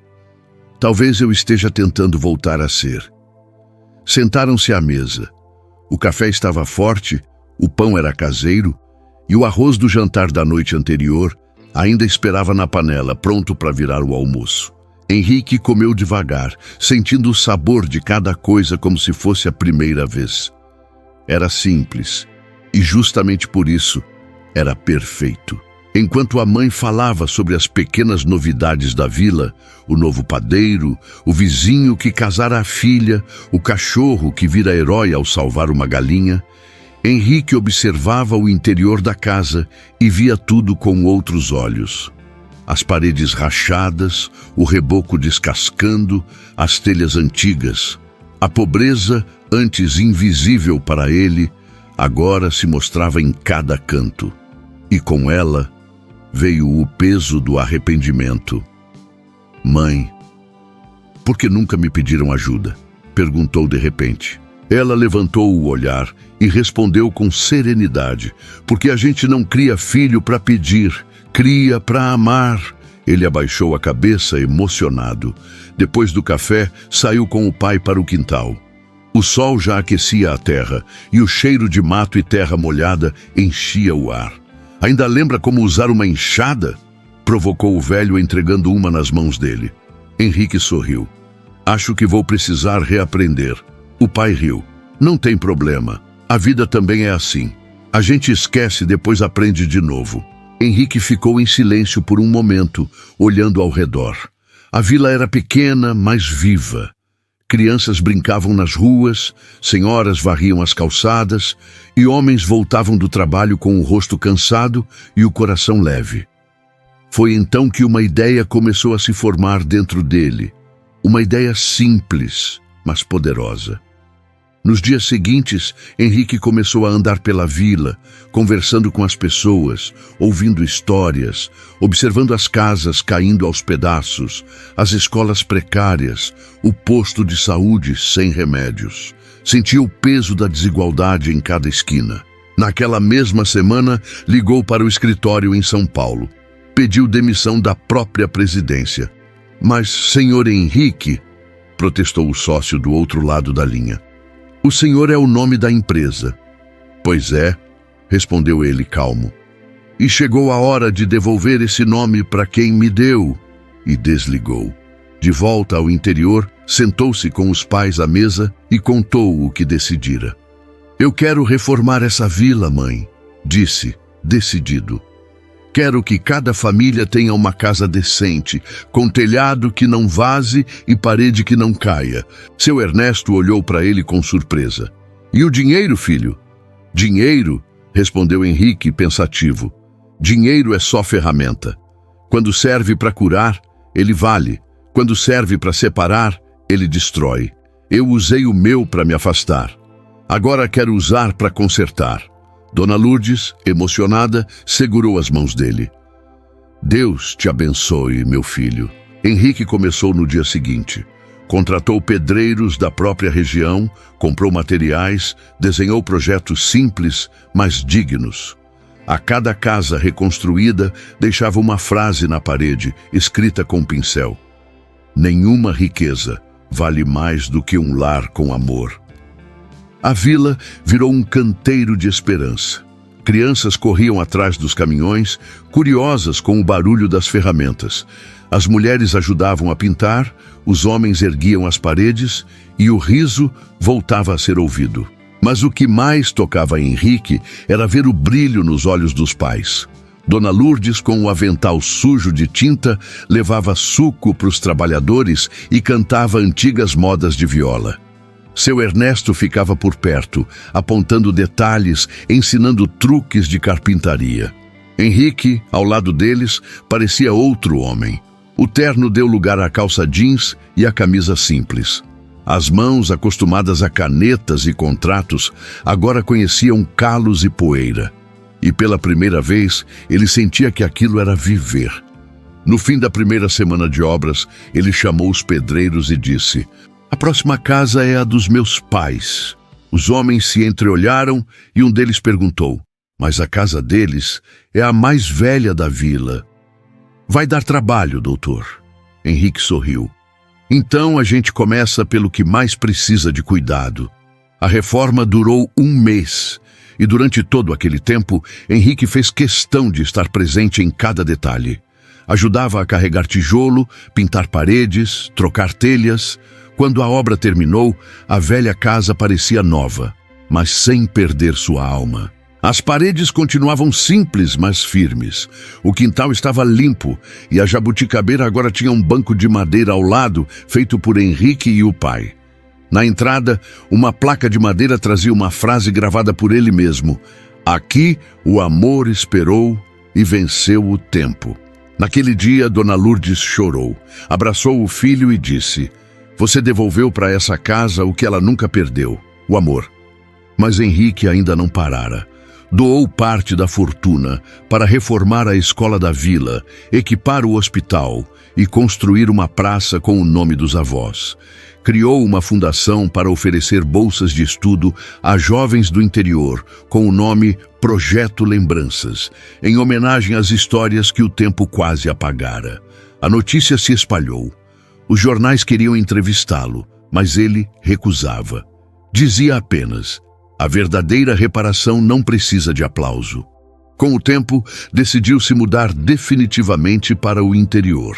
"Talvez eu esteja tentando voltar a ser." Sentaram-se à mesa. O café estava forte, o pão era caseiro e o arroz do jantar da noite anterior ainda esperava na panela, pronto para virar o almoço. Henrique comeu devagar, sentindo o sabor de cada coisa como se fosse a primeira vez. Era simples, e justamente por isso era perfeito. Enquanto a mãe falava sobre as pequenas novidades da vila, o novo padeiro, o vizinho que casara a filha, o cachorro que vira herói ao salvar uma galinha, Henrique observava o interior da casa e via tudo com outros olhos. As paredes rachadas, o reboco descascando, as telhas antigas. A pobreza, antes invisível para ele, agora se mostrava em cada canto. E com ela veio o peso do arrependimento. "Mãe, por que nunca me pediram ajuda?" perguntou de repente. Ela levantou o olhar e respondeu com serenidade: "Porque a gente não cria filho para pedir, cria para amar." Ele abaixou a cabeça, emocionado. Depois do café, saiu com o pai para o quintal. O sol já aquecia a terra e o cheiro de mato e terra molhada enchia o ar. "Ainda lembra como usar uma enxada?" provocou o velho, entregando uma nas mãos dele. Henrique sorriu. "Acho que vou precisar reaprender." O pai riu. "Não tem problema. A vida também é assim. A gente esquece e depois aprende de novo." Henrique ficou em silêncio por um momento, olhando ao redor. A vila era pequena, mas viva. Crianças brincavam nas ruas, senhoras varriam as calçadas e homens voltavam do trabalho com o rosto cansado e o coração leve. Foi então que uma ideia começou a se formar dentro dele. Uma ideia simples, mas poderosa. Nos dias seguintes, Henrique começou a andar pela vila, conversando com as pessoas, ouvindo histórias, observando as casas caindo aos pedaços, as escolas precárias, o posto de saúde sem remédios. Sentia o peso da desigualdade em cada esquina. Naquela mesma semana, ligou para o escritório em São Paulo. Pediu demissão da própria presidência. Mas, senhor Henrique, protestou o sócio do outro lado da linha. O senhor é o nome da empresa. Pois é, respondeu ele calmo. E chegou a hora de devolver esse nome para quem me deu. E desligou. De volta ao interior, sentou-se com os pais à mesa e contou o que decidira. Eu quero reformar essa vila, mãe, disse, decidido. Quero que cada família tenha uma casa decente, com telhado que não vaze e parede que não caia. Seu Ernesto olhou para ele com surpresa. E o dinheiro, filho? Dinheiro, respondeu Henrique pensativo. Dinheiro é só ferramenta. Quando serve para curar, ele vale. Quando serve para separar, ele destrói. Eu usei o meu para me afastar. Agora quero usar para consertar. Dona Lourdes, emocionada, segurou as mãos dele. Deus te abençoe, meu filho. Henrique começou no dia seguinte. Contratou pedreiros da própria região, comprou materiais, desenhou projetos simples, mas dignos. A cada casa reconstruída, deixava uma frase na parede, escrita com pincel. Nenhuma riqueza vale mais do que um lar com amor. A vila virou um canteiro de esperança. Crianças corriam atrás dos caminhões, curiosas com o barulho das ferramentas. As mulheres ajudavam a pintar, os homens erguiam as paredes e o riso voltava a ser ouvido. Mas o que mais tocava Henrique era ver o brilho nos olhos dos pais. Dona Lourdes, com o avental sujo de tinta, levava suco para os trabalhadores e cantava antigas modas de viola. Seu Ernesto ficava por perto, apontando detalhes, ensinando truques de carpintaria. Henrique, ao lado deles, parecia outro homem. O terno deu lugar à calça jeans e à camisa simples. As mãos, acostumadas a canetas e contratos, agora conheciam calos e poeira. E pela primeira vez, ele sentia que aquilo era viver. No fim da primeira semana de obras, ele chamou os pedreiros e disse: a próxima casa é a dos meus pais. Os homens se entreolharam e um deles perguntou: mas a casa deles é a mais velha da vila. Vai dar trabalho, doutor. Henrique sorriu. Então a gente começa pelo que mais precisa de cuidado. A reforma durou 1 mês e durante todo aquele tempo, Henrique fez questão de estar presente em cada detalhe. Ajudava a carregar tijolo, pintar paredes, trocar telhas. Quando a obra terminou, a velha casa parecia nova, mas sem perder sua alma. As paredes continuavam simples, mas firmes. O quintal estava limpo e a jabuticabeira agora tinha um banco de madeira ao lado, feito por Henrique e o pai. Na entrada, uma placa de madeira trazia uma frase gravada por ele mesmo: aqui o amor esperou e venceu o tempo. Naquele dia, Dona Lourdes chorou, abraçou o filho e disse: você devolveu para essa casa o que ela nunca perdeu, o amor. Mas Henrique ainda não parara. Doou parte da fortuna para reformar a escola da vila, equipar o hospital e construir uma praça com o nome dos avós. Criou uma fundação para oferecer bolsas de estudo a jovens do interior, com o nome Projeto Lembranças, em homenagem às histórias que o tempo quase apagara. A notícia se espalhou. Os jornais queriam entrevistá-lo, mas ele recusava. Dizia apenas: a verdadeira reparação não precisa de aplauso. Com o tempo, decidiu se mudar definitivamente para o interior.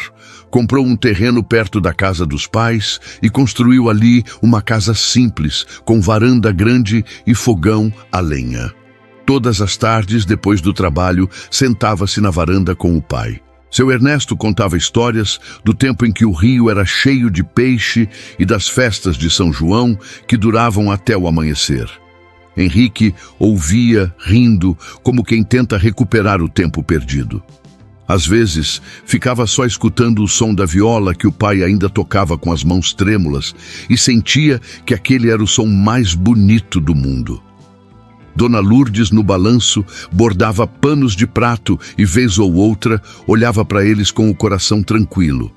Comprou um terreno perto da casa dos pais e construiu ali uma casa simples, com varanda grande e fogão a lenha. Todas as tardes, depois do trabalho, sentava-se na varanda com o pai. Seu Ernesto contava histórias do tempo em que o rio era cheio de peixe e das festas de São João que duravam até o amanhecer. Henrique ouvia, rindo, como quem tenta recuperar o tempo perdido. Às vezes, ficava só escutando o som da viola que o pai ainda tocava com as mãos trêmulas e sentia que aquele era o som mais bonito do mundo. Dona Lourdes, no balanço, bordava panos de prato e, vez ou outra, olhava para eles com o coração tranquilo.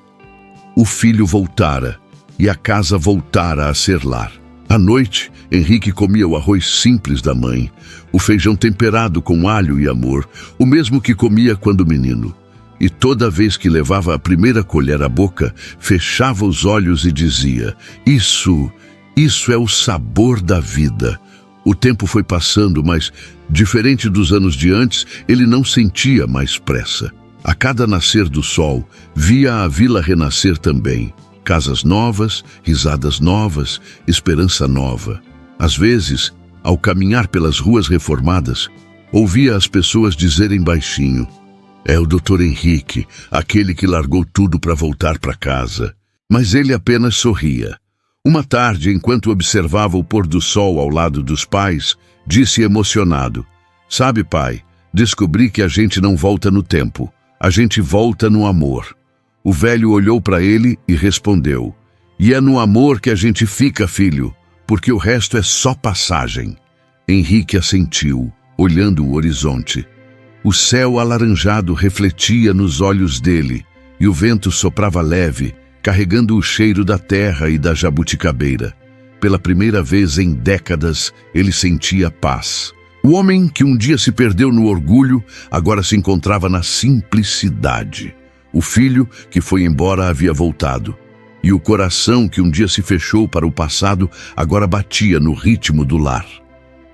O filho voltara e a casa voltara a ser lar. À noite, Henrique comia o arroz simples da mãe, o feijão temperado com alho e amor, o mesmo que comia quando menino. E toda vez que levava a primeira colher à boca, fechava os olhos e dizia: Isso é o sabor da vida. O tempo foi passando, mas, diferente dos anos de antes, ele não sentia mais pressa. A cada nascer do sol, via a vila renascer também. Casas novas, risadas novas, esperança nova. Às vezes, ao caminhar pelas ruas reformadas, ouvia as pessoas dizerem baixinho: É o Dr. Henrique, aquele que largou tudo para voltar para casa. Mas ele apenas sorria. Uma tarde, enquanto observava o pôr do sol ao lado dos pais, disse emocionado: Sabe, pai, descobri que a gente não volta no tempo, a gente volta no amor. O velho olhou para ele e respondeu: E é no amor que a gente fica, filho, porque o resto é só passagem. Henrique assentiu, olhando o horizonte. O céu alaranjado refletia nos olhos dele, e o vento soprava leve, carregando o cheiro da terra e da jabuticabeira. Pela primeira vez em décadas, ele sentia paz. O homem que um dia se perdeu no orgulho, agora se encontrava na simplicidade. O filho que foi embora havia voltado. E o coração que um dia se fechou para o passado, agora batia no ritmo do lar.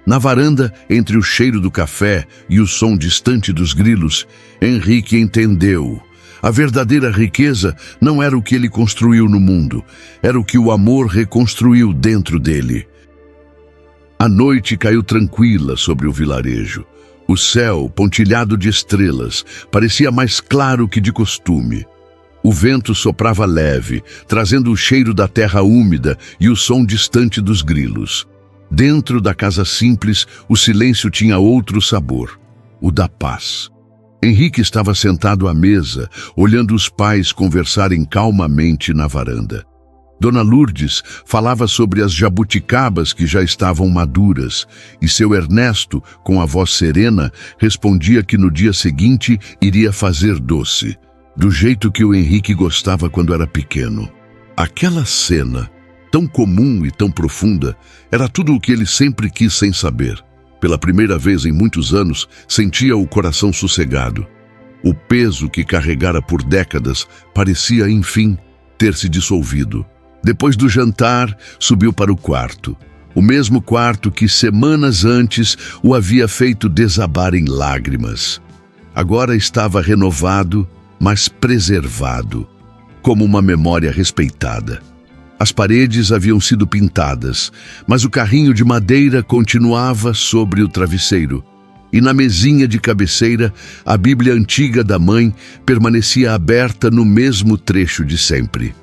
Na varanda, entre o cheiro do café e o som distante dos grilos, Henrique entendeu. A verdadeira riqueza não era o que ele construiu no mundo, era o que o amor reconstruiu dentro dele. A noite caiu tranquila sobre o vilarejo. O céu, pontilhado de estrelas, parecia mais claro que de costume. O vento soprava leve, trazendo o cheiro da terra úmida e o som distante dos grilos. Dentro da casa simples, o silêncio tinha outro sabor, o da paz. Henrique estava sentado à mesa, olhando os pais conversarem calmamente na varanda. Dona Lourdes falava sobre as jabuticabas que já estavam maduras, e seu Ernesto, com a voz serena, respondia que no dia seguinte iria fazer doce, do jeito que o Henrique gostava quando era pequeno. Aquela cena, tão comum e tão profunda, era tudo o que ele sempre quis sem saber. Pela primeira vez em muitos anos, sentia o coração sossegado. O peso que carregara por décadas parecia, enfim, ter se dissolvido. Depois do jantar, subiu para o quarto. O mesmo quarto que semanas antes o havia feito desabar em lágrimas. Agora estava renovado, mas preservado, como uma memória respeitada. As paredes haviam sido pintadas, mas o carrinho de madeira continuava sobre o travesseiro. E na mesinha de cabeceira, a Bíblia antiga da mãe permanecia aberta no mesmo trecho de sempre.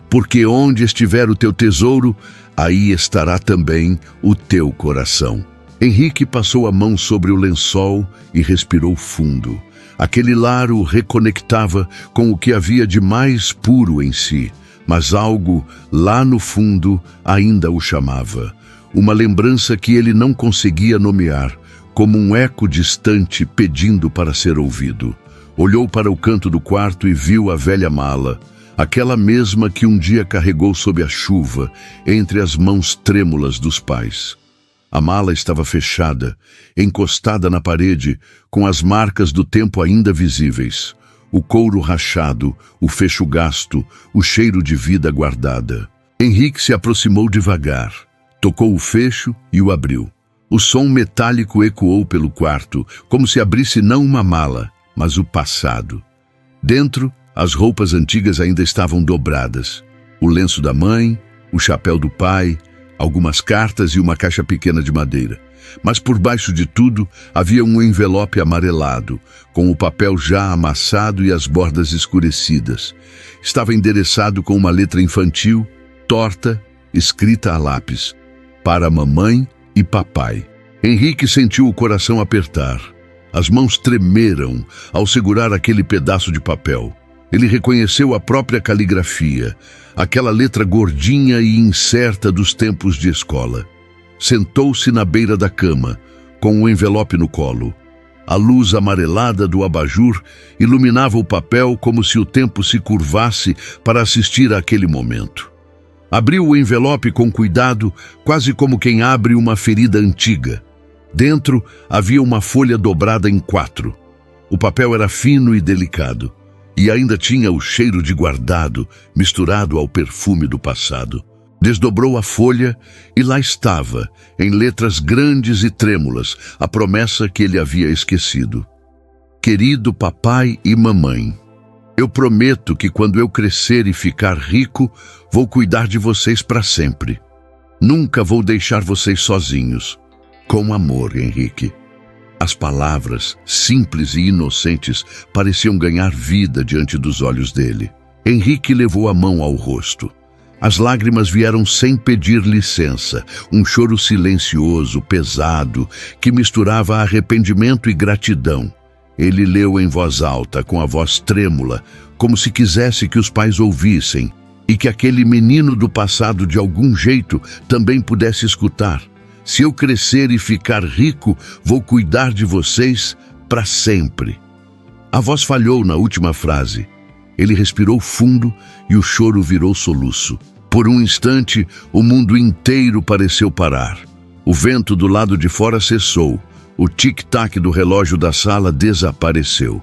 Porque onde estiver o teu tesouro, aí estará também o teu coração. Henrique passou a mão sobre o lençol e respirou fundo. Aquele lar o reconectava com o que havia de mais puro em si, mas algo lá no fundo ainda o chamava. Uma lembrança que ele não conseguia nomear, como um eco distante pedindo para ser ouvido. Olhou para o canto do quarto e viu a velha mala, aquela mesma que um dia carregou sob a chuva, entre as mãos trêmulas dos pais. A mala estava fechada, encostada na parede, com as marcas do tempo ainda visíveis. O couro rachado, o fecho gasto, o cheiro de vida guardada. Henrique se aproximou devagar, tocou o fecho e o abriu. O som metálico ecoou pelo quarto, como se abrisse não uma mala, mas o passado. Dentro, as roupas antigas ainda estavam dobradas. O lenço da mãe, o chapéu do pai, algumas cartas e uma caixa pequena de madeira. Mas por baixo de tudo havia um envelope amarelado, com o papel já amassado e as bordas escurecidas. Estava endereçado com uma letra infantil, torta, escrita a lápis: para mamãe e papai. Henrique sentiu o coração apertar. As mãos tremeram ao segurar aquele pedaço de papel. Ele reconheceu a própria caligrafia, aquela letra gordinha e incerta dos tempos de escola. Sentou-se na beira da cama, com o envelope no colo. A luz amarelada do abajur iluminava o papel como se o tempo se curvasse para assistir àquele momento. Abriu o envelope com cuidado, quase como quem abre uma ferida antiga. Dentro havia uma folha dobrada em 4. O papel era fino e delicado, e ainda tinha o cheiro de guardado, misturado ao perfume do passado. Desdobrou a folha e lá estava, em letras grandes e trêmulas, a promessa que ele havia esquecido. Querido papai e mamãe, eu prometo que quando eu crescer e ficar rico, vou cuidar de vocês para sempre. Nunca vou deixar vocês sozinhos. Com amor, Henrique. As palavras, simples e inocentes, pareciam ganhar vida diante dos olhos dele. Henrique levou a mão ao rosto. As lágrimas vieram sem pedir licença, um choro silencioso, pesado, que misturava arrependimento e gratidão. Ele leu em voz alta, com a voz trêmula, como se quisesse que os pais ouvissem, e que aquele menino do passado, de algum jeito, também pudesse escutar. Se eu crescer e ficar rico, vou cuidar de vocês para sempre. A voz falhou na última frase. Ele respirou fundo e o choro virou soluço. Por um instante, o mundo inteiro pareceu parar. O vento do lado de fora cessou. O tic-tac do relógio da sala desapareceu.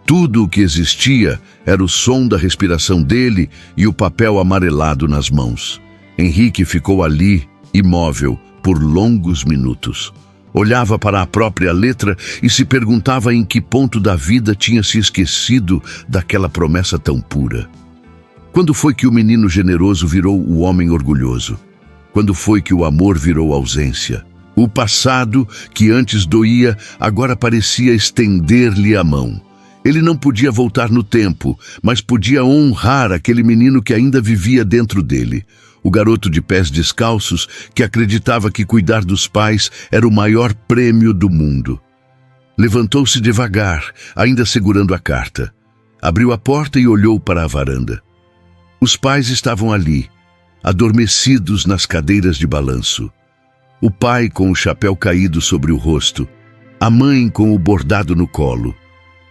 Tudo o que existia era o som da respiração dele e o papel amarelado nas mãos. Henrique ficou ali, imóvel, por longos minutos. Olhava para a própria letra e se perguntava em que ponto da vida tinha se esquecido daquela promessa tão pura. Quando foi que o menino generoso virou o homem orgulhoso? Quando foi que o amor virou ausência? O passado, que antes doía, agora parecia estender-lhe a mão. Ele não podia voltar no tempo, mas podia honrar aquele menino que ainda vivia dentro dele. O garoto de pés descalços que acreditava que cuidar dos pais era o maior prêmio do mundo. Levantou-se devagar, ainda segurando a carta. Abriu a porta e olhou para a varanda. Os pais estavam ali, adormecidos nas cadeiras de balanço. O pai com o chapéu caído sobre o rosto, a mãe com o bordado no colo.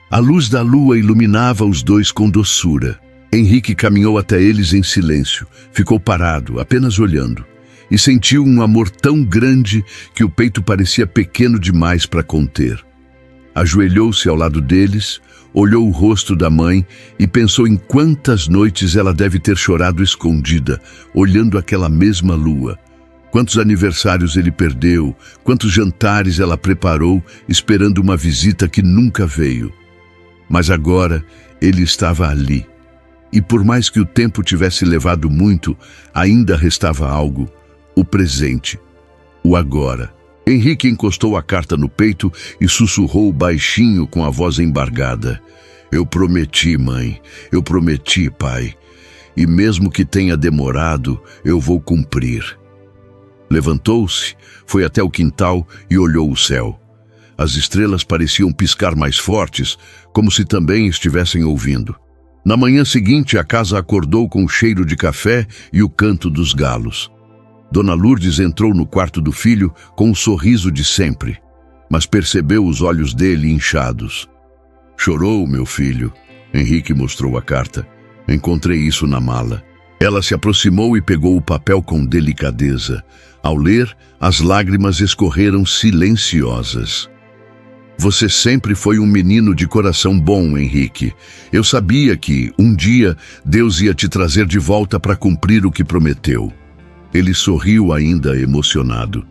A luz da lua iluminava os dois com doçura. Henrique caminhou até eles em silêncio, ficou parado, apenas olhando, e sentiu um amor tão grande que o peito parecia pequeno demais para conter. Ajoelhou-se ao lado deles, olhou o rosto da mãe e pensou em quantas noites ela deve ter chorado escondida, olhando aquela mesma lua. Quantos aniversários ele perdeu, quantos jantares ela preparou, esperando uma visita que nunca veio. Mas agora ele estava ali. E por mais que o tempo tivesse levado muito, ainda restava algo: o presente, o agora. Henrique encostou a carta no peito e sussurrou baixinho com a voz embargada: eu prometi, mãe, eu prometi, pai, e mesmo que tenha demorado, eu vou cumprir. Levantou-se, foi até o quintal e olhou o céu. As estrelas pareciam piscar mais fortes, como se também estivessem ouvindo. Na manhã seguinte, a casa acordou com o cheiro de café e o canto dos galos. Dona Lourdes entrou no quarto do filho com o sorriso de sempre, mas percebeu os olhos dele inchados. Chorou, meu filho. Henrique mostrou a carta. Encontrei isso na mala. Ela se aproximou e pegou o papel com delicadeza. Ao ler, as lágrimas escorreram silenciosas. Você sempre foi um menino de coração bom, Henrique. Eu sabia que, um dia, Deus ia te trazer de volta para cumprir o que prometeu. Ele sorriu ainda emocionado.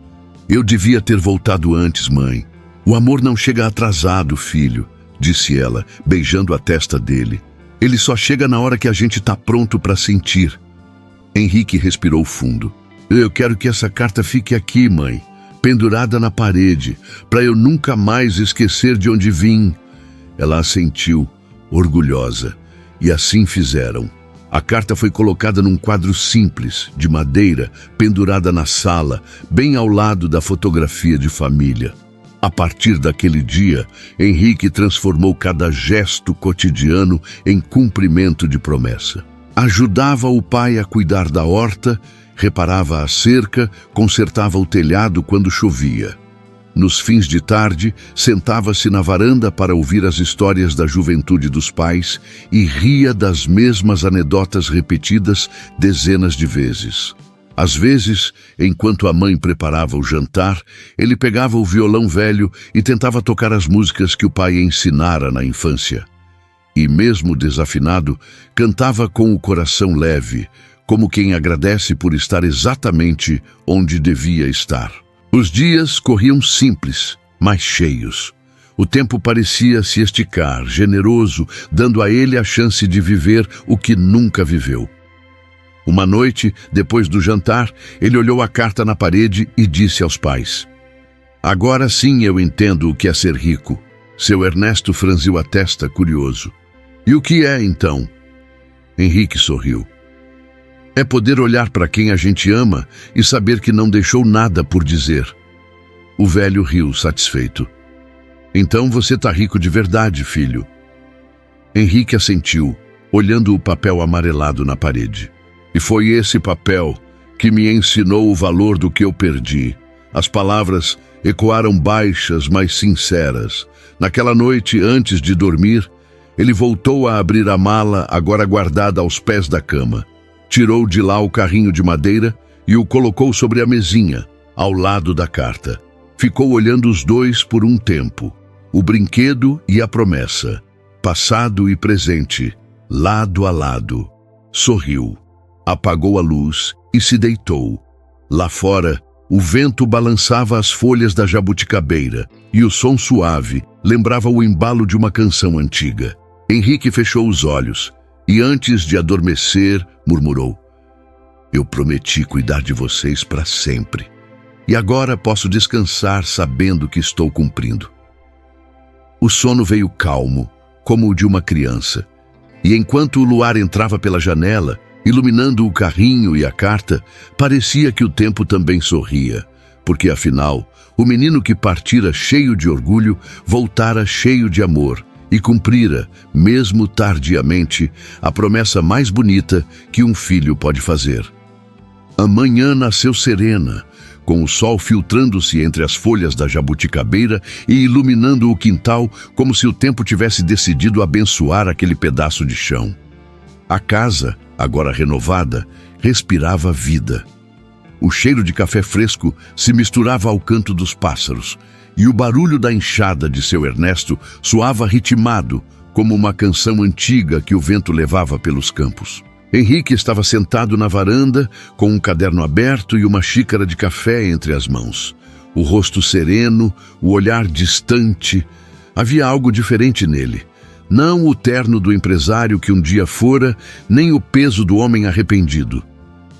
Eu devia ter voltado antes, mãe. O amor não chega atrasado, filho, disse ela, beijando a testa dele. Ele só chega na hora que a gente está pronto para sentir. Henrique respirou fundo. Eu quero que essa carta fique aqui, mãe. pendurada na parede, para eu nunca mais esquecer de onde vim. Ela assentiu, orgulhosa, e assim fizeram. A carta foi colocada num quadro simples, de madeira, pendurada na sala, bem ao lado da fotografia de família. A partir daquele dia, Henrique transformou cada gesto cotidiano em cumprimento de promessa. Ajudava o pai a cuidar da horta, reparava a cerca, consertava o telhado quando chovia. Nos fins de tarde, sentava-se na varanda para ouvir as histórias da juventude dos pais e ria das mesmas anedotas repetidas dezenas de vezes. Às vezes, enquanto a mãe preparava o jantar, ele pegava o violão velho e tentava tocar as músicas que o pai ensinara na infância. E mesmo desafinado, cantava com o coração leve, como quem agradece por estar exatamente onde devia estar. Os dias corriam simples, mas cheios. O tempo parecia se esticar, generoso, dando a ele a chance de viver o que nunca viveu. Uma noite, depois do jantar, ele olhou a carta na parede e disse aos pais: "Agora sim eu entendo o que é ser rico." Seu Ernesto franziu a testa, curioso. "E o que é, então?" Henrique sorriu. "É poder olhar para quem a gente ama e saber que não deixou nada por dizer." O velho riu, satisfeito. "Então você tá rico de verdade, filho." Henrique assentiu, olhando o papel amarelado na parede. "E foi esse papel que me ensinou o valor do que eu perdi." As palavras ecoaram baixas, mas sinceras. Naquela noite, antes de dormir, ele voltou a abrir a mala, agora guardada aos pés da cama. Tirou de lá o carrinho de madeira e o colocou sobre a mesinha, ao lado da carta. Ficou olhando os dois por um tempo, o brinquedo e a promessa, passado e presente, lado a lado. Sorriu, apagou a luz e se deitou. Lá fora, o vento balançava as folhas da jabuticabeira e o som suave lembrava o embalo de uma canção antiga. Henrique fechou os olhos e, antes de adormecer, murmurou: "Eu prometi cuidar de vocês para sempre. E agora posso descansar sabendo que estou cumprindo." O sono veio calmo, como o de uma criança. E enquanto o luar entrava pela janela, iluminando o carrinho e a carta, parecia que o tempo também sorria, porque afinal, o menino que partira cheio de orgulho, voltara cheio de amor e cumprira, mesmo tardiamente, a promessa mais bonita que um filho pode fazer. A manhã nasceu serena, com o sol filtrando-se entre as folhas da jabuticabeira e iluminando o quintal como se o tempo tivesse decidido abençoar aquele pedaço de chão. A casa, agora renovada, respirava vida. O cheiro de café fresco se misturava ao canto dos pássaros, e o barulho da enxada de seu Ernesto soava ritmado, como uma canção antiga que o vento levava pelos campos. Henrique estava sentado na varanda, com um caderno aberto e uma xícara de café entre as mãos. O rosto sereno, o olhar distante. Havia algo diferente nele. Não o terno do empresário que um dia fora, nem o peso do homem arrependido.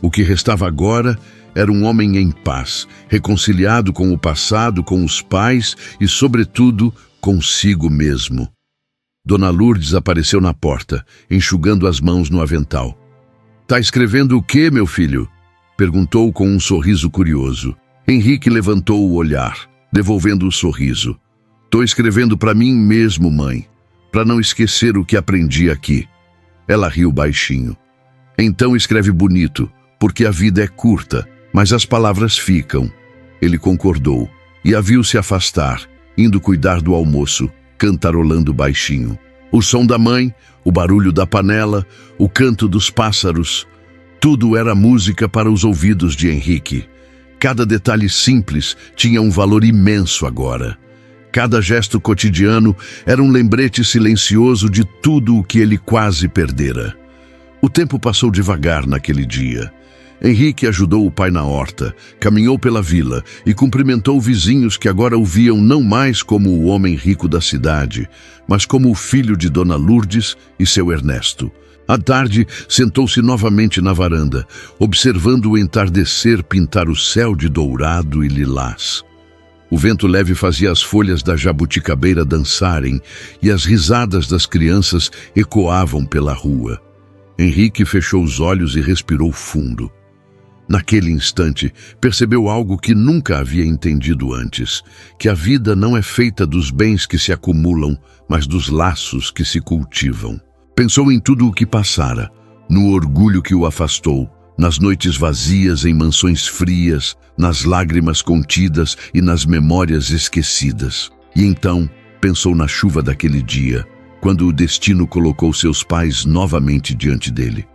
O que restava agora era um homem em paz, reconciliado com o passado, com os pais e, sobretudo, consigo mesmo. Dona Lourdes apareceu na porta, enxugando as mãos no avental. "Tá escrevendo o quê, meu filho?" perguntou com um sorriso curioso. Henrique levantou o olhar, devolvendo o sorriso. "Tô escrevendo para mim mesmo, mãe, para não esquecer o que aprendi aqui." Ela riu baixinho. "Então escreve bonito, porque a vida é curta, mas as palavras ficam." Ele concordou e a viu se afastar, indo cuidar do almoço, cantarolando baixinho. O som da mãe, o barulho da panela, o canto dos pássaros, tudo era música para os ouvidos de Henrique. Cada detalhe simples tinha um valor imenso agora. Cada gesto cotidiano era um lembrete silencioso de tudo o que ele quase perdera. O tempo passou devagar naquele dia. Henrique ajudou o pai na horta, caminhou pela vila e cumprimentou vizinhos que agora o viam não mais como o homem rico da cidade, mas como o filho de Dona Lourdes e seu Ernesto. À tarde, sentou-se novamente na varanda, observando o entardecer pintar o céu de dourado e lilás. O vento leve fazia as folhas da jabuticabeira dançarem e as risadas das crianças ecoavam pela rua. Henrique fechou os olhos e respirou fundo. Naquele instante, percebeu algo que nunca havia entendido antes, que a vida não é feita dos bens que se acumulam, mas dos laços que se cultivam. Pensou em tudo o que passara, no orgulho que o afastou, nas noites vazias em mansões frias, nas lágrimas contidas e nas memórias esquecidas. E então pensou na chuva daquele dia, quando o destino colocou seus pais novamente diante dele.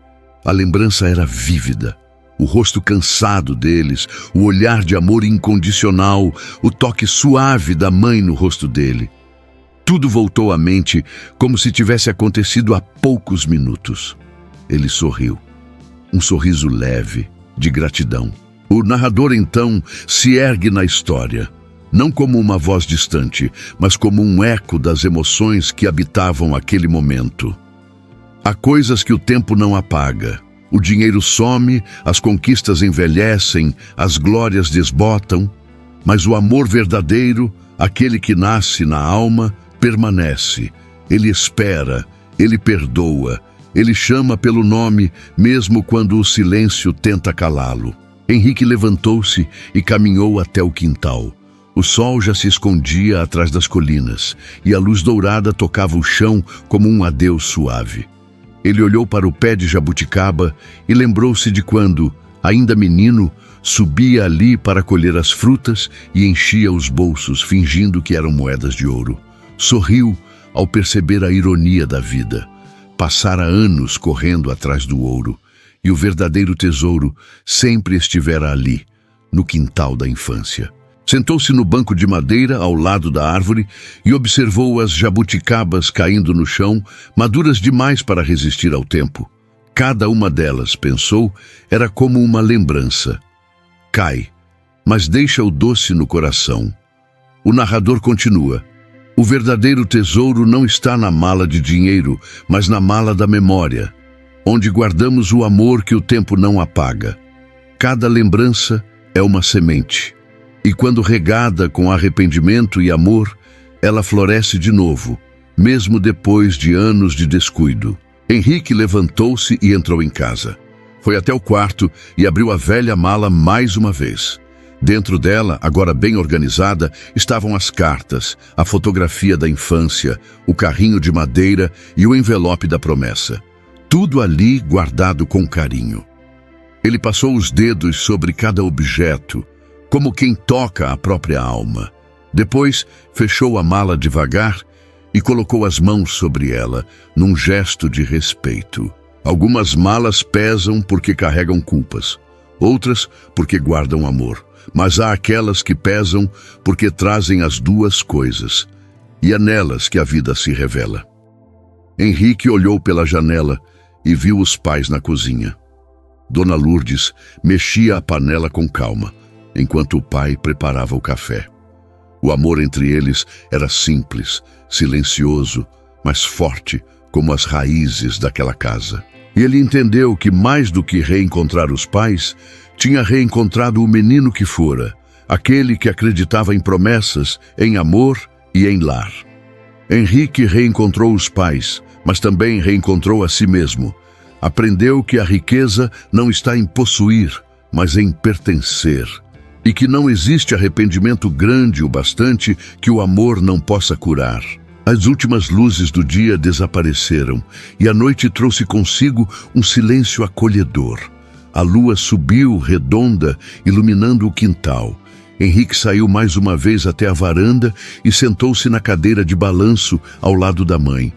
A lembrança era vívida. O rosto cansado deles, o olhar de amor incondicional, o toque suave da mãe no rosto dele. Tudo voltou à mente como se tivesse acontecido há poucos minutos. Ele sorriu. Um sorriso leve, de gratidão. O narrador, então, se ergue na história, não como uma voz distante, mas como um eco das emoções que habitavam aquele momento. Há coisas que o tempo não apaga. O dinheiro some, as conquistas envelhecem, as glórias desbotam, mas o amor verdadeiro, aquele que nasce na alma, permanece. Ele espera, ele perdoa, ele chama pelo nome, mesmo quando o silêncio tenta calá-lo. Henrique levantou-se e caminhou até o quintal. O sol já se escondia atrás das colinas, e a luz dourada tocava o chão como um adeus suave. Ele olhou para o pé de jabuticaba e lembrou-se de quando, ainda menino, subia ali para colher as frutas e enchia os bolsos, fingindo que eram moedas de ouro. Sorriu ao perceber a ironia da vida. Passara anos correndo atrás do ouro, e o verdadeiro tesouro sempre estivera ali, no quintal da infância. Sentou-se no banco de madeira ao lado da árvore e observou as jabuticabas caindo no chão, maduras demais para resistir ao tempo. Cada uma delas, pensou, era como uma lembrança. Cai, mas deixa o doce no coração. O narrador continua. O verdadeiro tesouro não está na mala de dinheiro, mas na mala da memória, onde guardamos o amor que o tempo não apaga. Cada lembrança é uma semente, e quando regada com arrependimento e amor, ela floresce de novo, mesmo depois de anos de descuido. Henrique levantou-se e entrou em casa. Foi até o quarto e abriu a velha mala mais uma vez. Dentro dela, agora bem organizada, estavam as cartas, a fotografia da infância, o carrinho de madeira e o envelope da promessa. Tudo ali guardado com carinho. Ele passou os dedos sobre cada objeto, como quem toca a própria alma. Depois, fechou a mala devagar e colocou as mãos sobre ela, num gesto de respeito. Algumas malas pesam porque carregam culpas, outras porque guardam amor. Mas há aquelas que pesam porque trazem as duas coisas, e é nelas que a vida se revela. Henrique olhou pela janela e viu os pais na cozinha. Dona Lourdes mexia a panela com calma, enquanto o pai preparava o café. O amor entre eles era simples, silencioso, mas forte como as raízes daquela casa. E ele entendeu que, mais do que reencontrar os pais, tinha reencontrado o menino que fora, aquele que acreditava em promessas, em amor e em lar. Henrique reencontrou os pais, mas também reencontrou a si mesmo. Aprendeu que a riqueza não está em possuir, mas em pertencer, e que não existe arrependimento grande o bastante que o amor não possa curar. As últimas luzes do dia desapareceram, e a noite trouxe consigo um silêncio acolhedor. A lua subiu redonda, iluminando o quintal. Henrique saiu mais uma vez até a varanda e sentou-se na cadeira de balanço ao lado da mãe.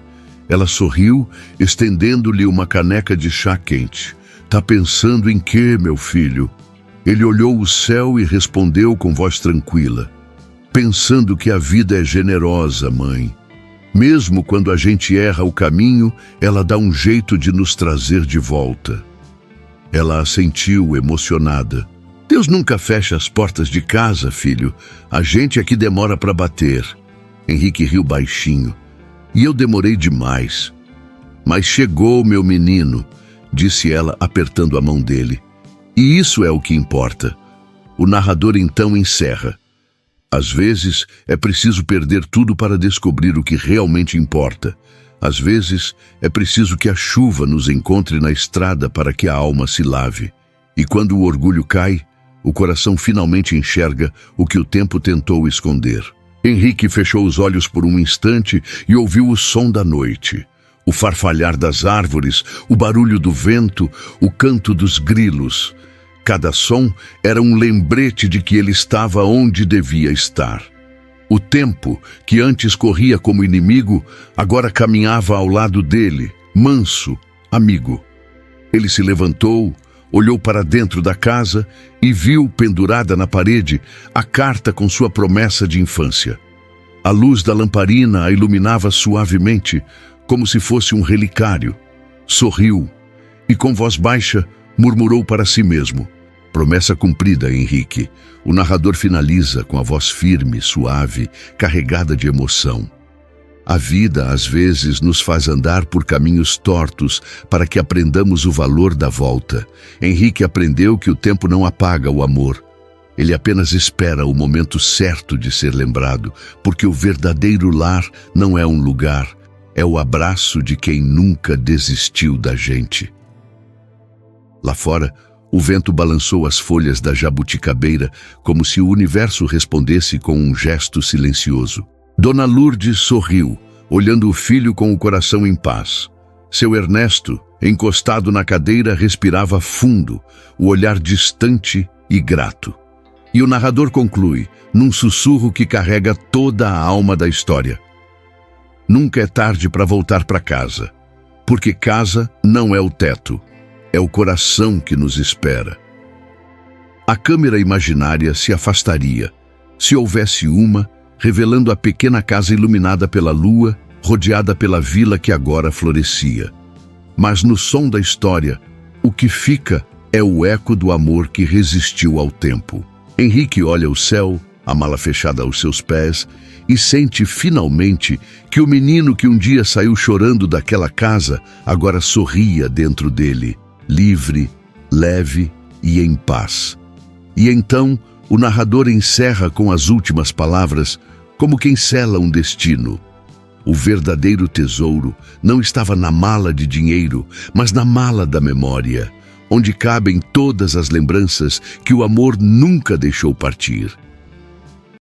Ela sorriu, estendendo-lhe uma caneca de chá quente. "Tá pensando em quê, meu filho?" Ele olhou o céu e respondeu com voz tranquila. "Pensando que a vida é generosa, mãe. Mesmo quando a gente erra o caminho, ela dá um jeito de nos trazer de volta." Ela assentiu, emocionada. "Deus nunca fecha as portas de casa, filho. A gente é que demora para bater." Henrique riu baixinho. "E eu demorei demais." "Mas chegou, meu menino," disse ela, apertando a mão dele. "E isso é o que importa." O narrador então encerra. Às vezes, é preciso perder tudo para descobrir o que realmente importa. Às vezes, é preciso que a chuva nos encontre na estrada para que a alma se lave. E quando o orgulho cai, o coração finalmente enxerga o que o tempo tentou esconder. Henrique fechou os olhos por um instante e ouviu o som da noite. O farfalhar das árvores, o barulho do vento, o canto dos grilos. Cada som era um lembrete de que ele estava onde devia estar. O tempo, que antes corria como inimigo, agora caminhava ao lado dele, manso, amigo. Ele se levantou, olhou para dentro da casa e viu, pendurada na parede, a carta com sua promessa de infância. A luz da lamparina a iluminava suavemente, como se fosse um relicário. Sorriu e, com voz baixa, murmurou para si mesmo: promessa cumprida, Henrique. O narrador finaliza com a voz firme, suave, carregada de emoção. A vida, às vezes, nos faz andar por caminhos tortos para que aprendamos o valor da volta. Henrique aprendeu que o tempo não apaga o amor. Ele apenas espera o momento certo de ser lembrado, porque o verdadeiro lar não é um lugar, é o abraço de quem nunca desistiu da gente. Lá fora, o vento balançou as folhas da jabuticabeira como se o universo respondesse com um gesto silencioso. Dona Lourdes sorriu, olhando o filho com o coração em paz. Seu Ernesto, encostado na cadeira, respirava fundo, o olhar distante e grato. E o narrador conclui, num sussurro que carrega toda a alma da história: nunca é tarde para voltar para casa, porque casa não é o teto, é o coração que nos espera. A câmera imaginária se afastaria, se houvesse uma, revelando a pequena casa iluminada pela lua, rodeada pela vila que agora florescia. Mas no som da história, o que fica é o eco do amor que resistiu ao tempo. Henrique olha o céu, a mala fechada aos seus pés, e sente finalmente que o menino que um dia saiu chorando daquela casa agora sorria dentro dele, livre, leve e em paz. E então o narrador encerra com as últimas palavras, como quem sela um destino. O verdadeiro tesouro não estava na mala de dinheiro, mas na mala da memória, onde cabem todas as lembranças que o amor nunca deixou partir.